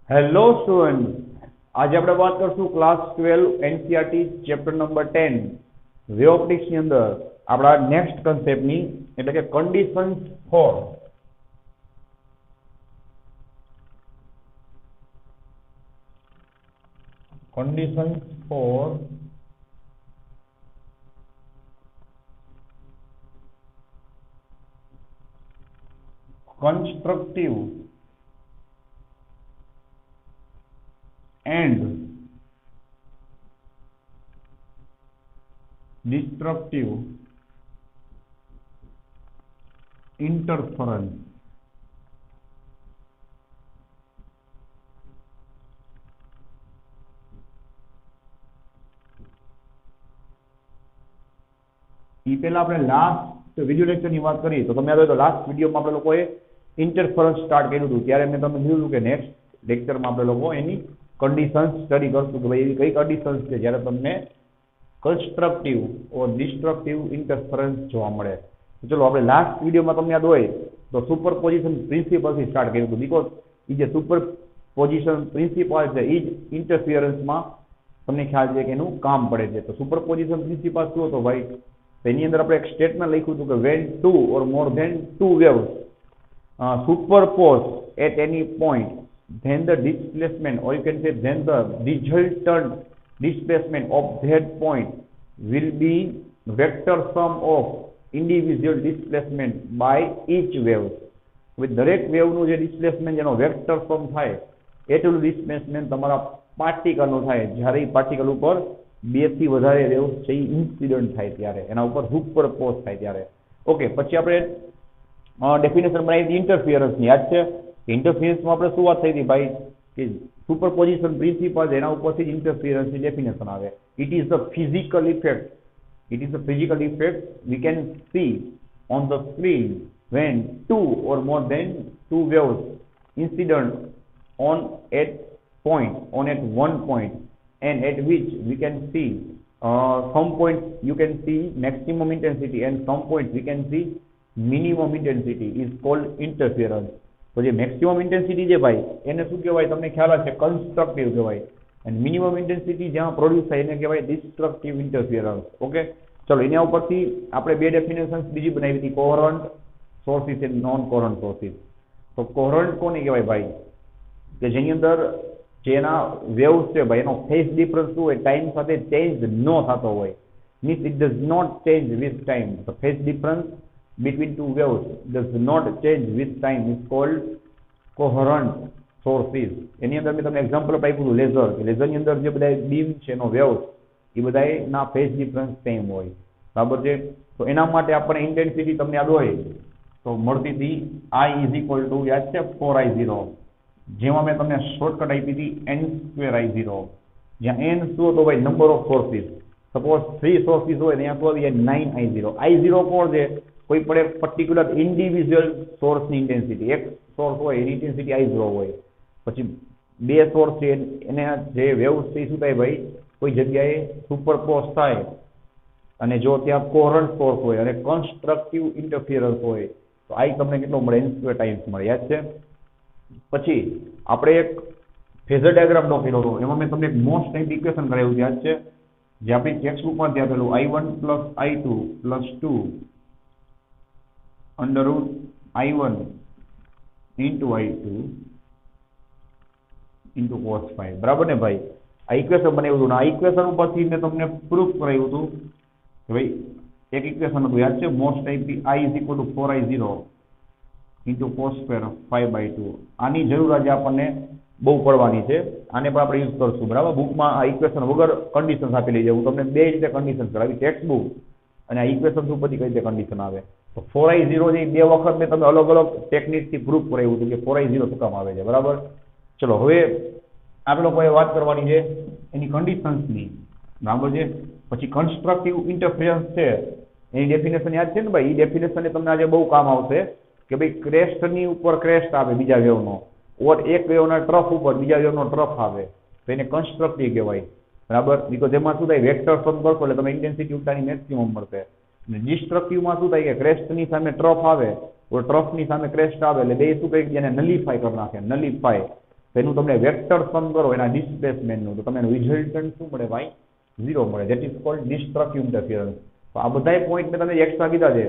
Hello student, આજે આપણે વાત કરશું class 12 NCERT chapter number 10 wave optics ની અંદર આપણા નેક્સ્ટ કન્સેપ્ટની એટલે કે conditions for constructive and destructive interference. એ પહેલા આપણે લાસ્ટ વિડિયો લેક્ચરની વાત કરીએ તો તમે તો લાસ્ટ વિડિયોમાં આપણે લોકોએ ઇન્ટરફરન્સ સ્ટાર્ટ કર્યું હતું ત્યારે મેં તમને કીધું કે નેક્સ્ટ લેક્ચરમાં આપણે લોકો એની કન્ડિશન્સ સ્ટડી કરશું કે ભાઈ એવી કઈ કન્ડિશન્સ છે જ્યારે તમને કન્સ્ટ્રક્ટિવ ઓર ડિસ્ટ્રક્ટિવ ઇન્ટરફરન્સ જોવા મળે. તો ચલો આપણે લાસ્ટ વિડિયોમાં તમને યાદ હોય તો સુપરપોઝિશન પ્રિન્સિપલથી સ્ટાર્ટ કર્યું હતું બીકોઝ એ જે સુપરપોઝિશન પ્રિન્સિપલ છે એ જ ઇન્ટરફિયરન્સમાં તમને ખ્યાલ છે કે એનું કામ પડે છે. તો સુપરપોઝિશન પ્રિન્સિપલ શું હતો ભાઈ? એની અંદર આપણે એક સ્ટેટમેન્ટ લખ્યું હતું કે when two or more than two waves superpose at any point, then the displacement, or you can say then the resultant displacement of that point will be vector sum of individual displacement by each wave. હવે દરેક વેવનું જે displacement જેનો vector સમ થાય એટલું displacement તમારા પાર્ટિકલનું થાય જ્યારે એ particle ઉપર બે થી વધારે વેવ છે ઇન્સિડન્ટ થાય ત્યારે એના ઉપર સુપરપોઝ થાય ત્યારે. ઓકે, પછી આપણે ડેફિનેશન બનાવી હતી ઇન્ટરફિયરન્સની. યાદ છે ઇન્ટરફિયરન્સમાં આપણે શું વાત થઈ હતી ભાઈ કે સુપરપોઝિશન પ્રિન્સિપલ એના ઉપરથી જ ઇન્ટરફિયરન્સની ડેફિનેશન આવે. It is the physical effect we can see on the screen when two or more than two waves incident on at one point and at which we can see some point you can see maximum intensity and some point we can see minimum intensity is called interference. તો જે maximum intensity છે ભાઈ એને શું કહેવાય તમને ખ્યાલ હશે? કન્સ્ટ્રક્ટિવ કહેવાય. અને મિનિમમ ઇન્ટેન્સિટી જ્યાં પ્રોડ્યુસ થાય એને કહેવાય ડિસ્ટ્રક્ટિવ ઇન્ટરફિયરન્સ. ઓકે, ચલો એના ઉપરથી આપણે બે ડેફિનેશન્સ બીજી બનાવી હતી, કોહરન્ટ સોર્સિસ અને નોન કોહરન્ટ સોર્સિસ. તો કોહરન્ટ કોને કહેવાય ભાઈ? કે જેની અંદર જેના વેવ્સ છે ભાઈ એનો ફેઝ ડિફરન્સ શું હોય? ટાઈમ સાથે ચેન્જ ન થતો હોય. Means it does not change with time. The phase difference between two waves does not change with time is called coherent sources. એની અંદર મેં તમને એક્ઝામ્પલ આપ્યું હતું લેઝરની અંદર જે બધા બીમ છે એનો વેવ્સ એ બધાના ફેઝ ડિફરન્સ સેમ હોય, બરાબર છે. તો એના માટે આપણે ઇન્ટેન્સિટી તમને યાદ હોય તો મળતી હતી I is equal to યાદ છે 4I0, જેમાં મેં તમને શોર્ટકટ આપી હતી n2I0, જ્યાં n શું હતો ભાઈ? Number of sources. Suppose 3 sources હોય ત્યાં શું આવી જાય? 9I0. I0 કોણ છે? કોઈ પણ એક પર્ટિક્યુલર ઇન્ડિવિજ્યુઅલ સોર્સની ઇન્ટેન્સિટી. એક સોર્સ હોય એની ઇન્ટેન્સિટી I0 હોય. પછી બે સોર્સ છે એને જે વેવ્સ છે શું થાય ભાઈ? કોઈ જગ્યાએ સુપરપોઝ થાય અને જો ત્યાં કોહરન્ટ સોર્સ હોય અને કન્સ્ટ્રક્ટિવ ઇન્ટરફિયરન્સ હોય તો I તમને કેટલો મળે? n2 ટાઈમ્સ મળે. યાદ છે? પછી આપણે એક ફેઝર ડાયાગ્રામ લખેલો હતો એમાં મેં તમને એક મોસ્ટ ટાઈપ ઇક્વેશન કરાવ્યું. યાદ છે? જે આપણી ટેક્સ્ટબુકમાં ત્યાં પેલું I1 + I2 + 2 √I1 × I2 × cos phi, બરાબર ને ભાઈ? આ ઇક્વેશન બનાવ્યું હતું. આ ઇક્વેશન ઉપરથી મેં તમને પ્રૂફ કરાવ્યું હતું કે ભાઈ એક ઇક્વેશન હતું યાદ છે? Most type I is equal to 4I0 × cos square phi/2. આની જરૂર આજે આપણને બહુ પડવાની છે. આને પણ આપણે યુઝ કરશું, બરાબર? બુકમાં આ ઇક્વેશન વગર કન્ડિશન્સ આપેલી છે. હું તમને બે રીતે કન્ડિશન કરાવી, ટેક્સ્ટ બુક અને આ ઇક્વેશન ઉપરથી કઈ રીતે કન્ડિશન આવે. તો 4I0 જે બે વખત મેં તમને અલગ અલગ ટેકનિકથી પ્રૂફ કરાવ્યું હતું કે 4I0 શું કામ આવે છે, બરાબર? ચલો હવે આપણે લોકોએ વાત કરવાની છે એની કન્ડિશન્સની, બરાબર છે? પછી કન્સ્ટ્રક્ટિવ ઇન્ટરફિયરન્સ છે એની ડેફિનેશન યાદ છે ને ભાઈ? એ ડેફિનેશન તમને આજે બહુ કામ આવશે કે ભાઈ ક્રેસ્ટની ઉપર ક્રેસ્ટ આવે બીજા વેવનો, ઓર એક વેવના ટ્રફ ઉપર બીજા વેવનો ટ્રફ આવે તો એને કન્સ્ટ્રક્ટિવ કહેવાય, બરાબર? બીકોઝ એમાં શું થાય? વેક્ટર સમ કરશો એટલે તમે ઇન્ટેન્સિટી ઉતાની મેક્સિમમ મળશે. ડિસ્ટ્રક્ટિવમાં શું થાય કે ક્રેસ્ટની સામે ટ્રફ આવે ઓર ટ્રફની સામે ક્રેસ્ટ આવે એટલે બે શું કહી એને નલિફાય કરી નાખે, નલિફાય. તો તો એનું તમને વેક્ટર સમ કરો એના ડિસ્પ્લેસમેન્ટનું, તો તમને રિઝલ્ટન્ટ શું મળે ભાઈ? 0 મળે. That is called destructive interference. તો આ બધાય પોઈન્ટ મેં તમને એક્સ્ટ્રા કીધા છે,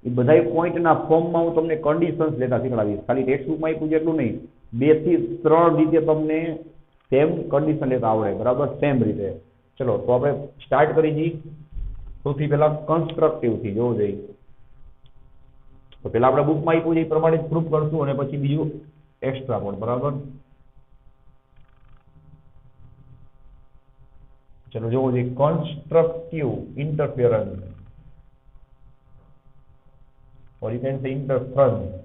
એ બધાય પોઈન્ટના ફોર્મમાં હું તમને કન્ડિશન્સ લેતા શીખવાડીશ. ખાલી ટેક્સ્ટ બુકમાં આપ્યું છે એટલું નહીં, 2 થી 3 રીતે તમને સેમ કન્ડિશન લેતા આવડે, બરાબર? સેમ રીતે. ચલો તો આપણે સ્ટાર્ટ કરી દઈએ. સૌથી પહેલા કન્સ્ટ્રક્ટિવ થી જોવું જોઈએ. તો પહેલા આપણે બુકમાં આપ્યું છે એ પ્રમાણે જ પ્રૂફ કરશું અને પછી બીજું એક્સ્ટ્રા પણ, બરાબર? ચલો જોવું જોઈએ. Constructive interference, or you can say interference.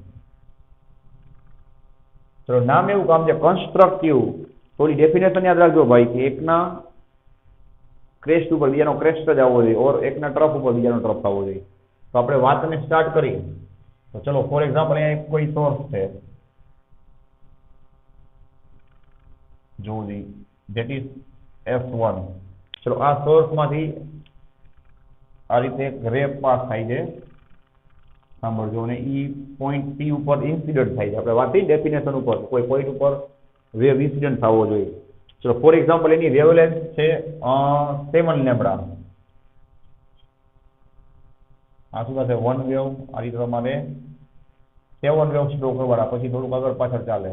ચલો નામ એવું કામ છે કન્સ્ટ્રક્ટિવ. થોડી ડેફિનેશન યાદ રાખજો ભાઈ કે એકના ક્રેસ્ટ ઉપર બીજાનો ક્રેસ્ટ જ આવવો જોઈએ, ઓર એકના ટ્રફ ઉપર બીજાનો ટ્રફ આવવો જોઈએ. તો આપણે વાતને સ્ટાર્ટ કરી. તો ચલો ફોર એક્ઝામ્પલ અહીંયા કોઈ સોર્સ છે, જોવું જોઈએ, ધેટ ઇઝ F1. ચલો આ સોર્સમાંથી આ રીતે એક રે પાસ થાય છે, સાંભળજો, અને ઈ પોઈન્ટ P ઉપર ઇન્સિડન્ટ થાય છે. આપણે વાત થઈ ડેફિનેશન ઉપર, કોઈ પોઈન્ટ ઉપર વેવ ઇન્સિડન્ટ થવો જોઈએ. ચલો ફોર એક્ઝામ્પલ એની વેવલેન્થ છે 7 લેમ્બડા. આ શું થશે? 1 વેવ. આ રીતે તમારે 7 વેવ સ્ટ્રો કરવાના, પછી થોડુંક આગળ પાછળ ચાલે.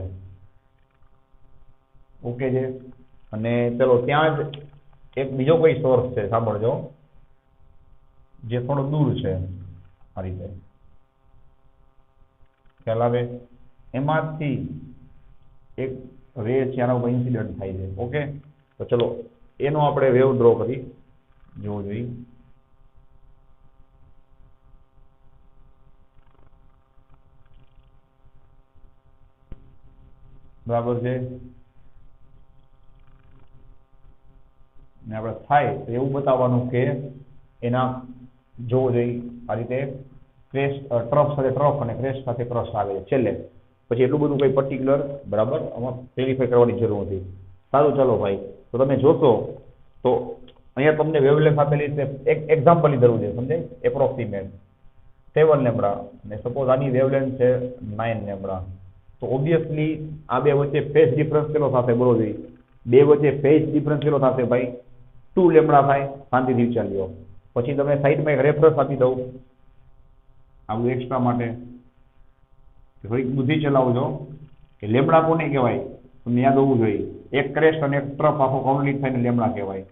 ઓકે છે. અને ચલો ત્યાં જ એક બીજો કોઈ સોર્સ છે, સાંભળજો, જે થોડો દૂર છે. આ રીતે ખ્યાલ આવે? એમાંથી એક રે છે, આના ઉપર ઇન્સિડન્ટ થાય છે. ઓકે, તો ચલો એનો આપણે વેવ ડ્રો કરી જોવું જોઈએ. બરાબર છે. ને આપણે થાય તો એવું બતાવવાનું કે એના જોવું જોઈએ આ રીતે ક્રેસ્ટ, ટ્રફ સાથે ટ્રફ અને ક્રેસ્ટ સાથે ક્રશ આવે છે છેલ્લે. પછી એટલું બધું કોઈ પર્ટિક્યુલર, બરાબર, આમાં વેરીફાઈ કરવાની જરૂર નથી. સારું, ચાલો ભાઈ. તો તમે જોશો તો અહીંયા તમને વેવલેન્થ આપેલી છે, એક એક્ઝામ્પલ લીધેલું છે, સમજાય? એપ્રોક્સિમેટ 7 લેમ્બડા, અને સપોઝ આની વેવલેન્થ છે 9 લેમ્બડા. તો ઓબ્વિયસલી આ બે વચ્ચે ફેઝ ડિફરન્સ કેટલો થશે? બોલો જોઈએ. બે વચ્ચે ફેઝ ડિફરન્સ કેટલો થશે ભાઈ? 2 લેમ્બડા થાય. શાંતિથી વિચારી લો. પછી તમે સાઈડમાં એક રેફરન્સ આપી દઉં આવું એક્સ્ટ્રા માટે, થોડીક બુદ્ધિ ચલાવજો કે લેમ્બડા કોને કહેવાય, તમને યાદ હોવું જોઈએ. એક ક્રેસ્ટ અને એક ટ્રફ આખો કમ્પ્લીટ થઈને લેમ્બડા કહેવાય.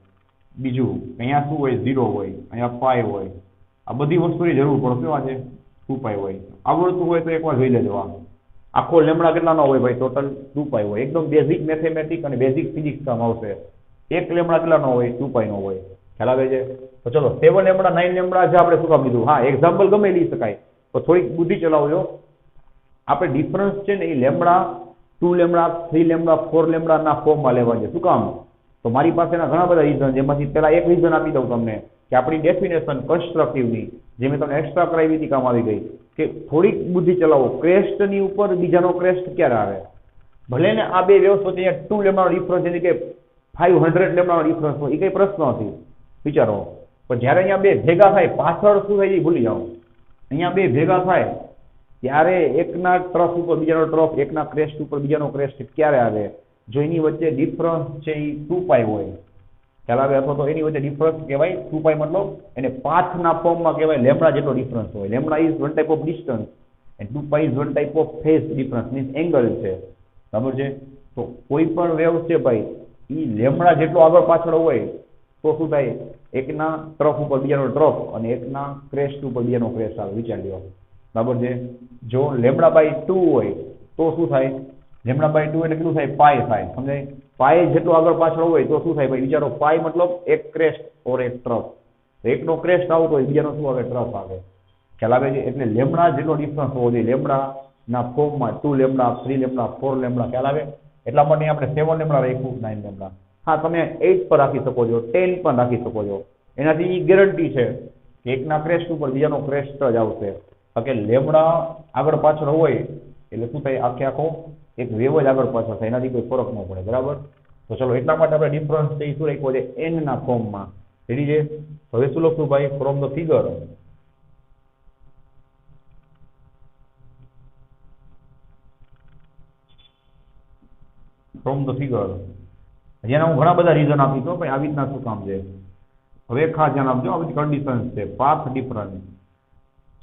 બીજું અહીંયા શું હોય? 0 હોય, અહીંયા પાય હોય. આ બધી વસ્તુની જરૂર પડે. કેવા છે? 2 પાય હોય. આવડતું હોય તો એકવાર જોઈ લેજો. આખો લેમ્બડા કેટલાનો હોય ભાઈ? ટોટલ 2 પાય હોય. એકદમ બેઝિક મેથેમેટિક્સ અને બેઝિક ફિઝિક્સ કામ આવશે. એક લેમ્બડા કેટલાનો હોય? 2 પાય નો હોય. ખ્યાલ આવે છે? તો ચલો 7 લેમ્બડા 9 લેમ્બડા છે, આપણે શું કામ લીધું? હા, એક્ઝામ્પલ ગમે લઈ શકાય, તો થોડીક બુદ્ધિ ચલાવજો. આપણે ડિફરન્સ છે ને એ લેમ્બડા, 2 લેમ્બડા, 3 લેમ્બડા, 4 લેમ્બડા ના ફોર્મમાં લેવા છે. શું કામ? તો મારી પાસેના ઘણા બધા રીઝન, જેમાંથી પહેલા એક રીઝન આપી દઉં તમને કે આપણી ડેફિનેશન કન્સ્ટ્રક્ટિવની, જે મેં તમને એક્સ્ટ્રા કરાવી હતી, કામ આવી ગઈ. કે થોડીક બુદ્ધિ ચલાવો. ક્રેસ્ટની ઉપર બીજાનો ક્રેસ્ટ ક્યારે આવે? ભલે ને આ બે વેવ્સ વચ્ચે 2 લેમ્બડાનો ડિફરન્સ, એટલે કે 500 લેમ્બડાનો ડિફરન્સ હોય, એ કઈ પ્રશ્ન નથી, વિચારો. પણ જ્યારે અહીંયા બે ભેગા થાય, પાછળ શું થાય એ ભૂલી જાઓ. અહીંયા બે ભેગા થાય ત્યારે એકના ટ્રફ ઉપર બીજાનો ટ્રફ, એકના ક્રેસ્ટ ઉપર બીજાનો ક્રેસ્ટ ક્યારે આવે? જો એની વચ્ચે ડિફરન્સ છે એ 2 પાય હોય. ખ્યાલ આવે? અથવા તો એની વચ્ચે ડિફરન્સ કહેવાય 2 પાય, મતલબ એને પાથના ફોર્મમાં કહેવાય લેમ્બડા જેટલો ડિફરન્સ હોય. Lambda is one type of distance and 2 pi is one type of phase difference, means angle છે. બરાબર છે? તો કોઈ પણ વેવ છે ભાઈ, એ લેમ્બડા જેટલો આગળ પાછળ હોય તો શું થાય? એકના ટ્રફ ઉપર બીજાનો ટ્રફ અને એકના ક્રેસ્ટ ઉપર બીજાનો ક્રેસ્ટ આવે. વિચાર લ્યો. બરાબર છે? જો લેમ્બડા બાય 2 હોય તો શું થાય? લેમ્બડા બાય 2 એટલે કેટલું થાય? પાય થાય. સમજાય? પાય જેટલો આગળ પાછળ હોય તો શું થાય ભાઈ? વિચારો. પાય મતલબ એક ક્રેસ્ટ ઓર એક ટ્રફ. એકનો ક્રેસ્ટ આવતો હોય, બીજાનો શું આવે? ટ્રફ આવે. ખ્યાલ આવે છે? એટલે લેમ્બડા જેટલો ડિફરન્સ હોવો જોઈએ લેમ્બડા ના ફોર્મમાં. 2 લેમ્બડા, 3 લેમ્બડા, 4 લેમ્બડા. ખ્યાલ આવે? એટલા માટે આપણે 7 લેમ્બડા રાખ્યું, 9 લેમ્બડા. હા, તમે 8 પર રાખી શકો છો, 10 પણ રાખી શકો છો. એનાથી ગેરંટી છે કે એકના ક્રેસ્ટ ઉપર બીજાનો ક્રેસ્ટ જ આવશે. કે લેમ્બડા આગળ પાછળ હોય એટલે શું થાય? આખે આખો એક વેવ જ આગળ પાછળ થાય, એનાથી કોઈ ફરક ન પડે. બરાબર? તો ચલો એટલા માટે આપણે ડિફરન્સ છે એ શું રાખ્યો છે? n ના ફોર્મમાં. રેડી છે? હવે શું લખશું ભાઈ? From the figure from the figure, જેના હું ઘણા બધા રીઝન આપી તો ભાઈ આવી રીતના શું કામ છે. હવે ખાસ ધ્યાન આપજો, આ બધી કન્ડિશન્સ છે. પાથ ડિફરન્સ,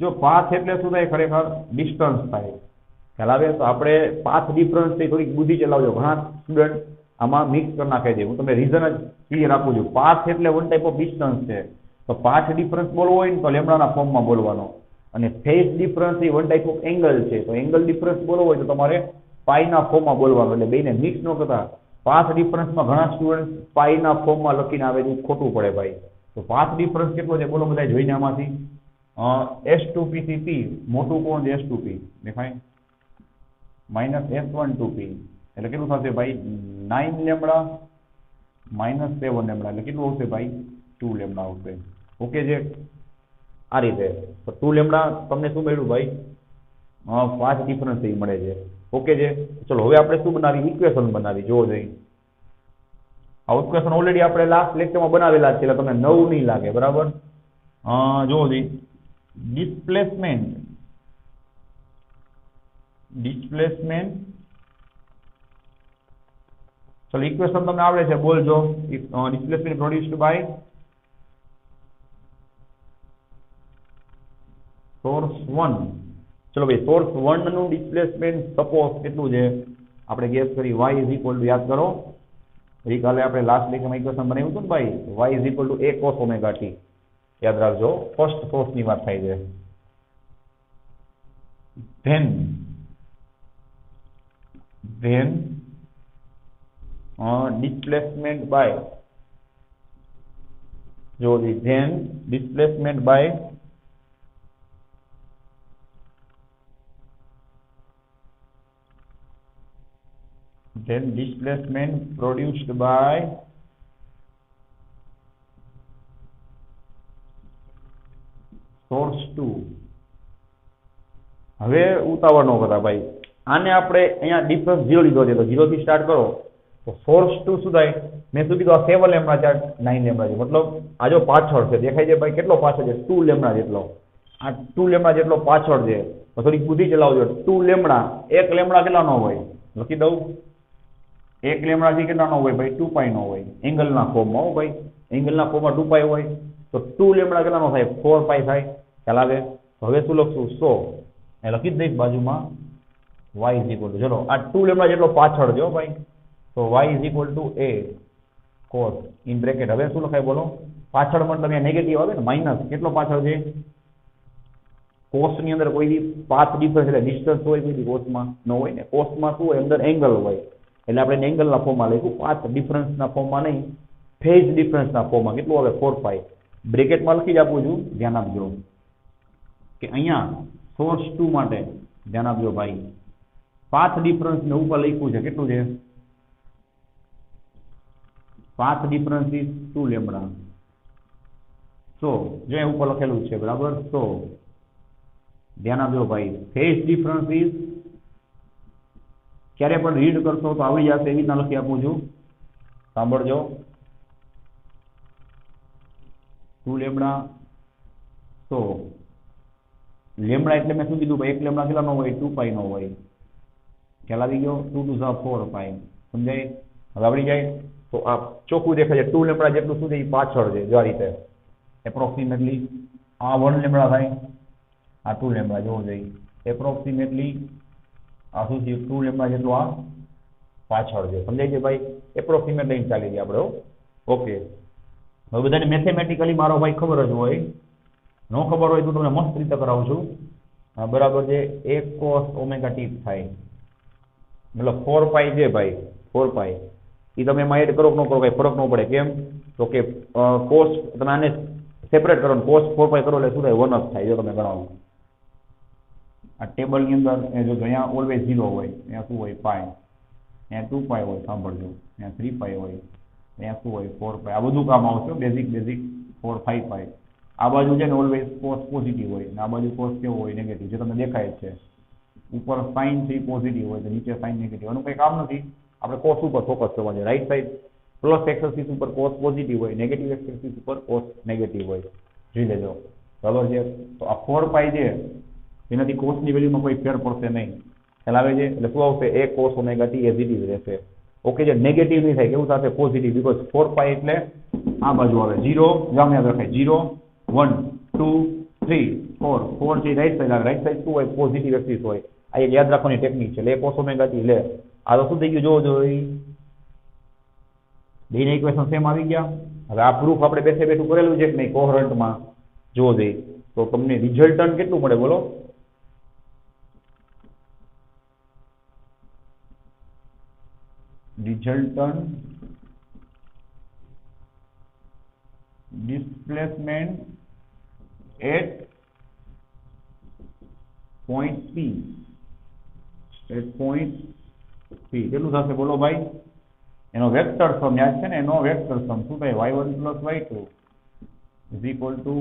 જો પાથ એટલે શું થાય, ખરેખર ડિસ્ટન્સ થાય. ખ્યાલ આવે? તો આપણે પાથ ડિફરન્સ થી થોડીક બુદ્ધિ ચલાવજો. ઘણા સ્ટુડન્ટ આમાં મિક્સ કરી નાખે છે. હું તમને રીઝન જ ક્લિયર આપું છું. પાથ એટલે વન ટાઈપ ઓફ ડિસ્ટન્સ છે. તો પાથ ડિફરન્સ બોલવો હોય ને તો લેમડાના ફોર્મમાં બોલવાનો. અને phase difference A one type of angle છે. તો એંગલ ડિફરન્સ બોલવો હોય તો તમારે પાઈના ફોર્મમાં બોલવાનું. એટલે બેને મિક્સ ન કરતા. પાથ ડિફરન્સમાં ઘણા સ્ટુડન્ટ પાઈના ફોર્મમાં લખીને આવે છે, ખોટું પડે ભાઈ. તો પાથ ડિફરન્સ કેટલો છે બોલો બધા જોઈને આમાંથી. S2P થી P મોટું કોણ છે? S2P દેખાય, માઇનસ S1 P એટલે કેટલું થશે ભાઈ? 9 લેમડા માઇનસ 7 લેમડા એટલે કેટલું આવશે ભાઈ? 2 લેમડા આવશે. ઓકે છે આ રીતે. તો 2 લેમડા તમને શું મળ્યું ભાઈ? પાથ ડિફરન્સ એ મળે છે. ઓકે છે. ચલો હવે આપણે શું બનાવી? ઇક્વેશન બનાવી. જોવો જોઈએ આ ઇક્વેશન ઓલરેડી આપણે લાસ્ટ લેક્ચરમાં બનાવેલા છે એટલે તમને નવું નહીં લાગે, બરાબર? જોવો જોઈએ ડિસ્પ્લેસમેન્ટ ચલો ઇક્વેશન તમને આવડે છે, બોલજો. Displacement produced by source 1. ચલો ભાઈ સોર્સ 1 નું ડિસ્પ્લેસમેન્ટ સપોઝ કેટલું છે આપણે ગેસ કરી y ઇઝ ઇક્વલ ટુ, યાદ કરો ગઈકાલે આપણે લાસ્ટ લેક્ચરમાં ઇક્વેશન બનાવ્યું હતું ને ભાઈ, y is equal two a cos omega t. યાદ રાખજો, ફર્સ્ટ સોર્સ ની વાત થાય છે. then displacement by, જો then displacement by produced by source 2. હવે ઉતાવળ ન કરતા ભાઈ, આને આપણે અહીંયા ડિફરન્સ 0 લીધો છે તો 0 થી સ્ટાર્ટ કરો તો સોર્સ 2 શું થાય? મેં શું કીધું? આ 7 લેમડા છે, 9 લેમડા છે. મતલબ આ જો પાછળ છે, દેખાય છે ભાઈ કેટલો પાછળ છે? 2 લેમડા જેટલો. આ 2 લેમડા જેટલો પાછળ છે. તો થોડીક બુદ્ધિ ચલાવજો. 2 લેમડા, એક લેમડા કેટલાનો હોય? લખી દઉં, એક લેમડા થી કેટલાનો હોય ભાઈ? 2 પાઈ નો હોય. એંગલના ફોર્મમાં હો ભાઈ, એંગલના ફોર્મમાં 2 પાઈ હોય. તો 2 લેમડા કેટલાનો થાય? 4 પાઈ થાય. ખ્યાલ આવે? હવે શું લખશું? 100 એ લખી જ દઈશ બાજુમાં y ઇઝ ઇક્વલ ટુ, ચલો આ 2 લેમડા જેટલો પાછળ છે ભાઈ, તો y is equal two a cos in bracket. હવે શું લખાય બોલો? પાછળ પણ તમે નેગેટિવ આવે ને, માઇનસ. કેટલો પાછળ છે? કોસ ની અંદર કોઈ પાથ ડિફરન્સ એટલે ડિસ્ટન્સ હોય, કોઈ કોસમાં ન હોય ને. કોસમાં શું હોય? અંદર એંગલ હોય એટલે આપણે એંગલના ફોર્મમાં લખ્યું, પાથ ડિફરન્સના ફોર્મમાં નહીં, ફેઝ ડિફરન્સના ફોર્મમાં. કેટલું આવે? 4 પાઈ. બ્રેકેટમાં લખી જ આપું છું, ધ્યાન આપજો કે અહીંયા સોર્સ 2 માટે ધ્યાન આપજો ભાઈ, પાથ ડિફરન્સ ને ઉપર લખ્યું છે કેટલું છે? Path difference is 2 lambda. So જો અહીં ઉપર લખેલું છે, બરાબર? સો ધ્યાન આપજો ભાઈ, ફેઝ ડિફરન્સ ઇઝ, ક્યારે પણ રીડ કરશો તો આવડી જશે, એવી રીતના લખી આપું છું, સાંભળજો. 2 લેમડા. સો લેમડા એટલે મેં શું કીધું ભાઈ? એક લેમડા કેટલાનો હોય? 2 પાઈ નો હોય. ખ્યાલ આવી ગયો? 2 to the 4 પાઈ. સમજાય? હવે આવડી જાય તો આ ચોખ્ખું દેખાય છે. 2 લેમડા જેટલું શું છે એ પાછળ છે, જો આ રીતે એપ્રોક્સિમેટલી આ 1 લેમડા થાય, આ 2 લેમડા જોવો જોઈએ. એપ્રોક્સિમેટલી આ શું છે? 2 લેમડા જેટલું આ પાછળ છે. સમજાય છે ભાઈ? એપ્રોક્સિમેટ લઈને ચાલી ગયા આપણે. ઓકે, હવે બધાને મેથેમેટિકલી મારો ભાઈ ખબર જ હોય, ન ખબર હોય તો તમને મસ્ત રીતે કરાવું છું. બરાબર છે, 1 cos ઓમેગા t થાય, મતલબ 4 પાઈ છે ભાઈ, 4 પાઈ. એ તમે એમાં એડ કરો કે ન કરો કઈ ફરક ન પડે. કેમ? તો કે cos તમે આને સેપરેટ કરો, cos 4 પાઈ કરો એટલે શું થાય? 1 જ થાય. જો તમે ગણાવો આ ટેબલની અંદર, જો અહીંયા ઓલવેઝ 0 હોય, અહીંયા શું હોય? પાઈ. અહીંયા 2 પાઈ હોય, સાંભળજો. અહીંયા 3 પાઈ હોય, અહીંયા શું હોય? 4 પાઈ. આ બધું કામ આવશે, બેઝિક 4 5 પાઈ. આ બાજુ છે ને ઓલવેઝ કોસ પોઝિટિવ હોય, અને આ બાજુ કોસ કેવો હોય? નેગેટિવ. જે તમને દેખાય છે ઉપર સાઇન છે પોઝિટિવ હોય તો નીચે સાઇન નેગેટિવ. એનું કંઈ કામ નથી, આપણે કોસ ઉપર ફોકસ કરવા છે. રાઈટ સાઈડ પ્લસ એક્સિસ ઉપર કોસ પોઝિટિવ હોય, નેગેટિવ એક્સિસ ઉપર કોસ નેગેટિવ હોય. જોઈ લેજો, બરાબર છે? તો આ 4 પાઈ છે એનાથી કોસની વેલ્યુમાં કોઈ ફેર પડશે નહીં. ખ્યાલ આવે છે? એટલે શું આવશે? 1 cos omega t as it is રહેશે. ઓકે, જે નેગેટિવ નહીં થાય કેવું થશે પોઝિટિવ, બીકોઝ 4 પાઈ એટલે આ બાજુ આવે 0, જામ યાદ રખાય 0 1 2 3 4 4 થી રાઈટ સાઈડ આવે, રાઈટ સાઈડ શું હોય પોઝિટિવ એક્સિસ હોય, આ એક યાદ રાખવાની ટેકનિક છે. લે cos ઓમેગા t લે, આ તો શું થઈ ગયું જોવો બેને ઇક્વેશન સેમ આવી ગયા. હવે આ પ્રૂફ આપણે બેઠે બેઠું કરેલું છે કે નહીં કોહરન્ટમાં જોવો જોઈએ તો તમને રિઝલ્ટન્ટ કેટલું મળે બોલો? Resultant displacement eight point P, eight point P કેટલું થશે બોલો ભાઈ? એનો વેક્ટર સમ યાદ છે ને, એનો વેક્ટર સમ શું થાય y1 plus y2 is equal to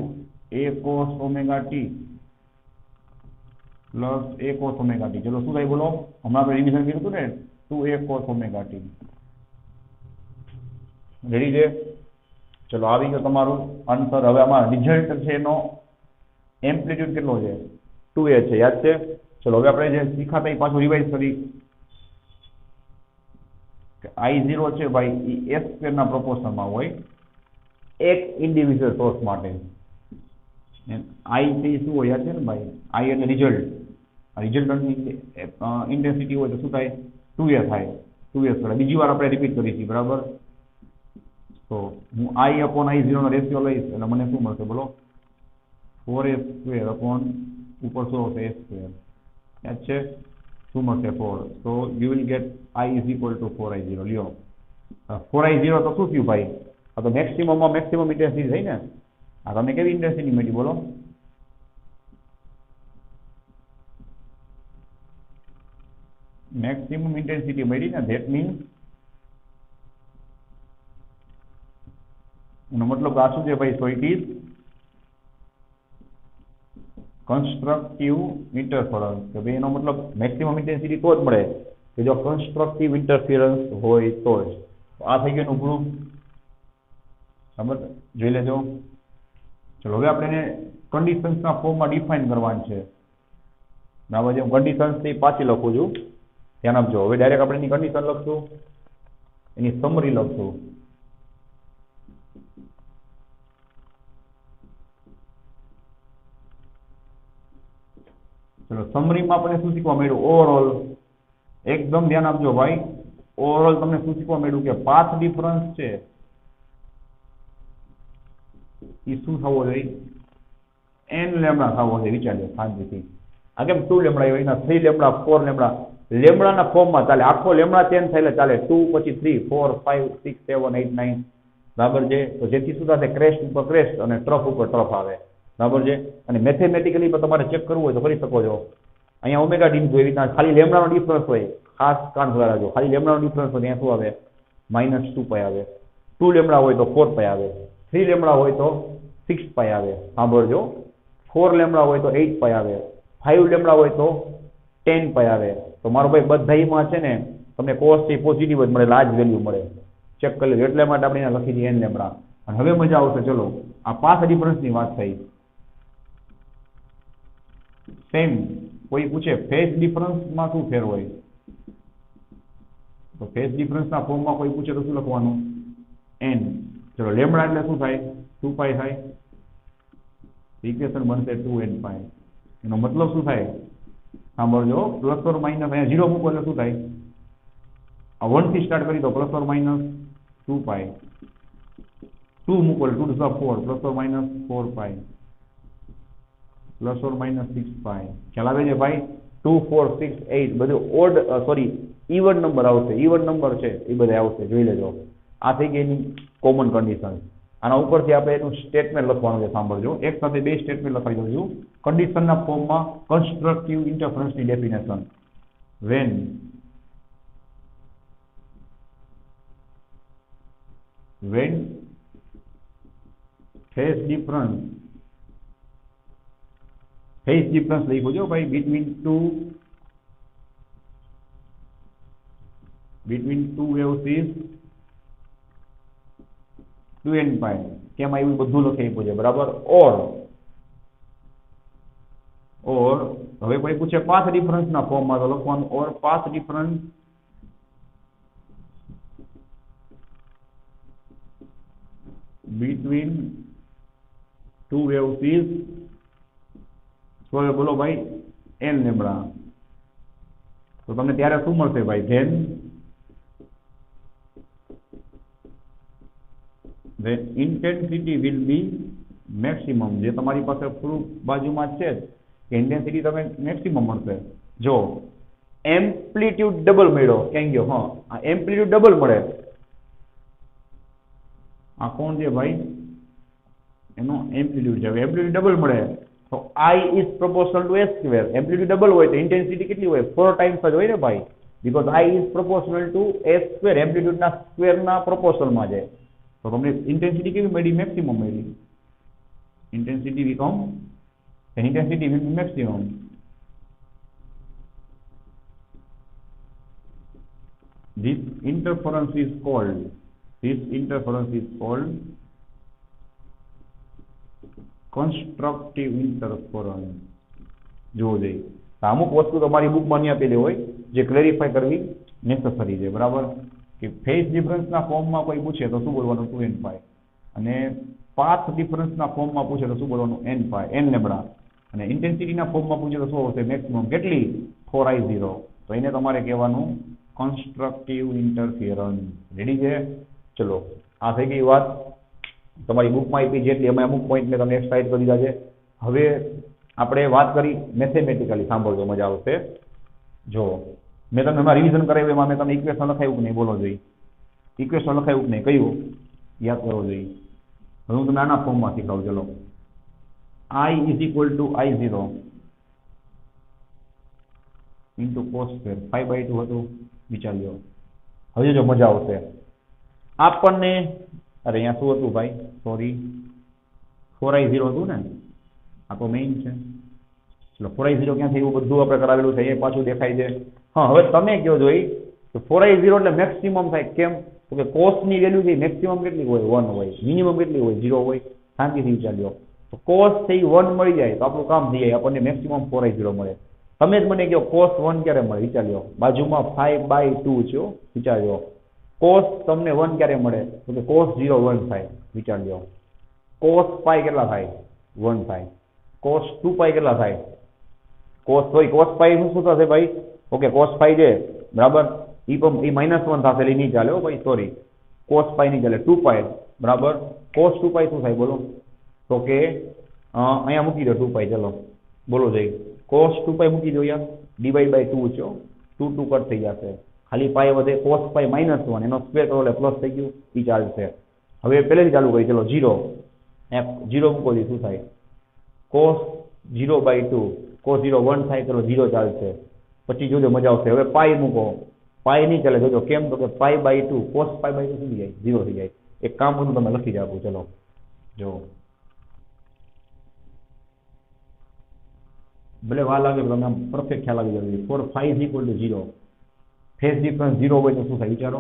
a cos omega t plus a cos omega t. ચલો શું થાય બોલો? હમણાં આપણે રિવિઝન કર્યું હતું ને 2a cos omega t. Ready છે? ચલો આવી ગયો તમારું આન્સર. હવે આમાં રિઝલ્ટ છે એનો એમ્પ્લિટ્યુડ કેટલો છે? 2a છે, યાદ છે? ચલો હવે આપણે જે શીખાતા એ પાછું રિવાઇઝ કરી. I0 છે ભાઈ એ s² ના પ્રોપોર્શનમાં હોય એક ઇન્ડિવિજ્યુઅલ સોર્સ માટે. I તે શું હોય યાદ છે ને ભાઈ? I એટલે રિઝલ્ટ, રિઝલ્ટની ઇન્ટેન્સિટી હોય તો શું થાય 2a થાય, 2s². બીજી વાર આપણે રિપીટ કરીશું બરાબર. તો હું I/I0 નો રેશિયો લઈશ એટલે મને શું મળશે બોલો? 4a² અપોન ઉપર શું આવશે s². યાદ છે? શું મળશે 4. તો you will get I is equal to 4I0. લ્યો 4I0 તો શું થયું ભાઈ? આ તો મેક્સિમમમાં મેક્સિમમ ઇન્ટેન્સિટી થઈ ને. આ તમને કેવી ઇન્ટેન્સિટી મળી બોલો? મેક્સિમમ ઇન્ટેન્સિટી મળી ને. ધેટ મીન્સ એનો મતલબ આ શું છે ભાઈ? So it is constructive interference. કે ભાઈ એનો મતલબ મેક્સિમમ ઇન્ટેન્સિટી તો જ મળે કે જો કન્સ્ટ્રક્ટિવ ઇન્ટરફિયરન્સ હોય તો જ. આ થઈ ગયું પ્રૂફ. બરાબર, જોઈ લેજો. ચલો હવે આપણે એને કન્ડિશન્સના ફોર્મમાં ડિફાઇન કરવાનું છે. બરાબર છે? હું કન્ડિશન્સથી પાછી લખું છું, ધ્યાન આપજો. હવે ડાયરેક્ટ આપણે એની કન્ડિશન લખશું, એની સમરી લખશું. ચલો સમરીમાં આપણે શું શીખવા મળ્યું? ઓવરઓલ એકદમ ધ્યાન આપજો ભાઈ. ઓવરઓલ તમને શું શીખવા મળ્યું કે પાથ ડિફરન્સ છે એ શું થવો જોઈએ? n લેમ્ડા થવો જોઈએ. વિચારજો શાંતિથી. આ કેમ 2 લેમ્ડા હોય એના 3 લેમ્ડા 4 લેમ્ડા લેમ્ડાના ફોર્મમાં ચાલે. આખો લેમ્ડા ચેન્જ થાય એટલે ચાલે 2 પછી 3 4 5 6 7 8 9. બરાબર છે? તો જેથી શું થશે? ક્રેસ્ટ ઉપર ક્રેસ્ટ અને ટ્રફ ઉપર ટ્રફ આવે. બરાબર છે? અને મેથેમેટિકલી પણ તમારે ચેક કરવું હોય તો કરી શકો છો. અહીંયા ઓમેગા ડી જોઈ રીતના ખાલી લેમ્ડાનો ડિફરન્સ હોય, ખાસ કાન ખોલાવજો. ખાલી લેમ્ડાનો ડિફરન્સ હોય ત્યાં શું આવે? -2π આવે. 2 લેમ્ડા હોય તો 4π આવે. 3 લેમ્ડા હોય તો 6π આવે. સાંભળજો. 4 લેમ્ડા હોય તો 8π આવે. 5 લેમ્ડા હોય તો 10π આવે. તો મારો ભાઈ બધામાં છે ને તમને કોસ છે પોઝિટિવ જ મળે, લાર્જ વેલ્યુ મળે. ચેક કરી લેજો. એટલે માટે આપણે લખી દઈએ n લેમ્ડા. અને હવે મજા આવશે. ચલો આ પાથ ડિફરન્સની વાત થઈ. સેમ કોઈ પૂછે ફેઝ ડિફરન્સમાં શું ફેર હોય? તો ફેઝ ડિફરન્સના ફોર્મમાં કોઈ પૂછે તો શું લખવાનું? n. ચલો લેમ્ડા એટલે શું થાય? 2π થાય. ઇક્વેશન બનશે 2nπ. એનો મતલબ શું થાય? સાંભળજો. પ્લસ ઓર માઇનસ અહીંયા 0 મૂકો એટલે શું થાય? આ 1 થી સ્ટાર્ટ કરી દો. Plus or minus 2π. 2 મૂકો એટલે 2 to the 4 plus or minus 4π plus or minus 6π. ખ્યાલ આવે છે ભાઈ? 2 4 6 8 બધું ઓડ સોરી ઇવન નંબર આવશે. ઇવન નંબર છે એ બધા આવશે. જોઈ લેજો. આ થઈ ગઈ એની કોમન કન્ડિશન. આના ઉપરથી આપણે એનું સ્ટેટમેન્ટ લખવાનું છે. સાંભળજો. એક સાથે બે સ્ટેટમેન્ટ લખાઈ દઉં છું. કન્ડિશનના ફોર્મમાં કન્સ્ટ્રક્ટિવ ઇન્ટરફરન્સની ડેફિનેશન. when phase difference લખ્યું છે ભાઈ between two waves is 2nπ. કેમ આવ્યું બધું લખી આપ્યું છે બરાબર. ઓર હવે કોઈ પૂછે પાથ ડિફરન્સ ના ફોર્મમાં તો લખવાનું or path difference between two waves is બોલો ભાઈ n લેમ્બડા. તો તમને ત્યારે શું મળશે ભાઈ? then intensity will be maximum. જે તમારી પાસે પ્રૂફ બાજુમાં છે કે ઇન્ટેન્સિટી તમે મેક્સિમમ મળશે. જો એમ્પ્લિટ્યુડ ડબલ મળ્યો ક્યાં ગયો? હા, આ એમ્પ્લિટ્યુડ ડબલ મળે. આ કોણ છે ભાઈ? એનો એમ્પ્લિટ્યુડ છે. એમ્પ્લિટ્યુડ ડબલ મળે તો I is proportional to s square. Amplitude double હોય તો ઇન્ટેન્સિટી કેટલી હોય? 4 ટાઈમ્સ જ હોય ને ભાઈ, because I is proportional to s square. Amplitude ના સ્ક્વેર ના પ્રોપોર્શનલ માં છે. તો તમને ઇન્ટેન્સિટી કેવી મળી? મેક્સિમમ મળી. Intensity become and intensity will be maximum. This interference is called constructive interference. જોવો જોઈએ અમુક વસ્તુ તમારી બુકમાં નહીં આપેલી હોય જે ક્લેરિફાઈ કરવી નેસેસરી છે, બરાબર? કે ફેઝ ડિફરન્સના ફોર્મમાં કોઈ પૂછે તો શું બોલવાનું? 2n પાઈ. અને પાથ ડિફરન્સના ફોર્મમાં પૂછે તો શું બોલવાનું? n પાઈ, n લેમ્બડા. અને ઇન્ટેન્સિટીના ફોર્મમાં પૂછે તો શું આવશે? મેક્સિમમ કેટલી? 4I0. તો એને તમારે કહેવાનું કન્સ્ટ્રક્ટિવ ઇન્ટરફિયરન્સ. રેડી છે? ચલો, આ થઈ ગઈ વાત તમારી બુકમાં આપી જેટલી. અમે અમુક પોઈન્ટ મેં તમને એક્સરસાઇઝ કરી દીધા છે. હવે આપણે વાત કરી મેથેમેટિકલી. સાંભળજો, મજા આવશે. જો મેં તમને એમાં રિવિઝન કરાવ્યું, એમાં મેં તમને ઇક્વેશન લખાયું કે નહીં? બોલો જોઈએ. ઇક્વેશન લખાયું કે નહીં? કયું યાદ કરવો જોઈએ? હવે હું તમને આના ફોર્મમાં શીખવાડું. ચલો, I is equal to I0 into cos square 5/2 હતું. વિચાર્યો. હવે જો મજા આવશે. આપણને અરે અહીંયા શું હતું ભાઈ? સોરી, 4I0 હતું ને? આ તો મેઇન છે. ચલો, 4I0 ક્યાં થયું? બધું આપણે કરાવેલું છે, એ પાછું દેખાય છે. હા, હવે તમે કહો જોઈ કે 4I0 એટલે મેક્સિમમ થાય. કેમ? તો કે cos ની વેલ્યુ છે મેક્સિમમ કેટલી હોય? 1 હોય. મિનિમમ કેટલી હોય? 0 હોય. શાંતિથી વિચાર્યો. તો cos થઈ 1 મળી જાય તો આપણું કામ થઈ જાય, આપણને મેક્સિમમ 4I0 મળે. તમે જ મને કહો cos 1 ક્યારે મળે? વિચાર્યો. બાજુમાં 5/2 છે. વિચાર્યો. cos તમને 1 ક્યારે મળે? તો કે cos 0 1 થાય. વિચાર્યો. cos પાઈ કેટલા થાય? 1 થાય. cos 2 પાઈ કેટલા થાય? cos પાઈ નું શું થશે ભાઈ? ઓકે, cos પાઈ છે, બરાબર, ઈ -1 થશે એટલે નહીં ચાલે હો ભાઈ, સોરી. cos પાઈ નહીં ચાલે. 2 પાઈ, બરાબર. cos 2 પાઈ શું થાય? બોલો. તો કે અહીંયા મૂકી દો 2 પાઈ. ચલો બોલો જઈ. cos 2 પાઈ મૂકી દો યાર. /2 છે. 2 કટ થઈ જશે. ખાલી પાઈ વધે. cos પાઈ -1 એનો સ્ક્વેર કરો એટલે પ્લસ થઈ ગયું. ઈ ચાલશે. હવે પહેલેથી ચાલુ કરી. ચલો 0 મૂકો દી શું થાય? cos 0/2. cos 0 1 થાય. ચલો 0 ચાલશે. પછી જોજો મજા આવશે. હવે પાઈ મૂકો. પાઈ નહીં ચાલે. જોજો કેમ? તો કે π/2 cos π/2 શું થઈ જાય? 0 થઈ જાય. એક કામ કરું તમે લખી જ આપું. ચલો જો, ભલે વાર લાગે તમને પરફેક્ટ ખ્યાલ આવી જાય. 4 5 is equal to 0. Phase difference 0 હોય તો શું થાય? વિચારો.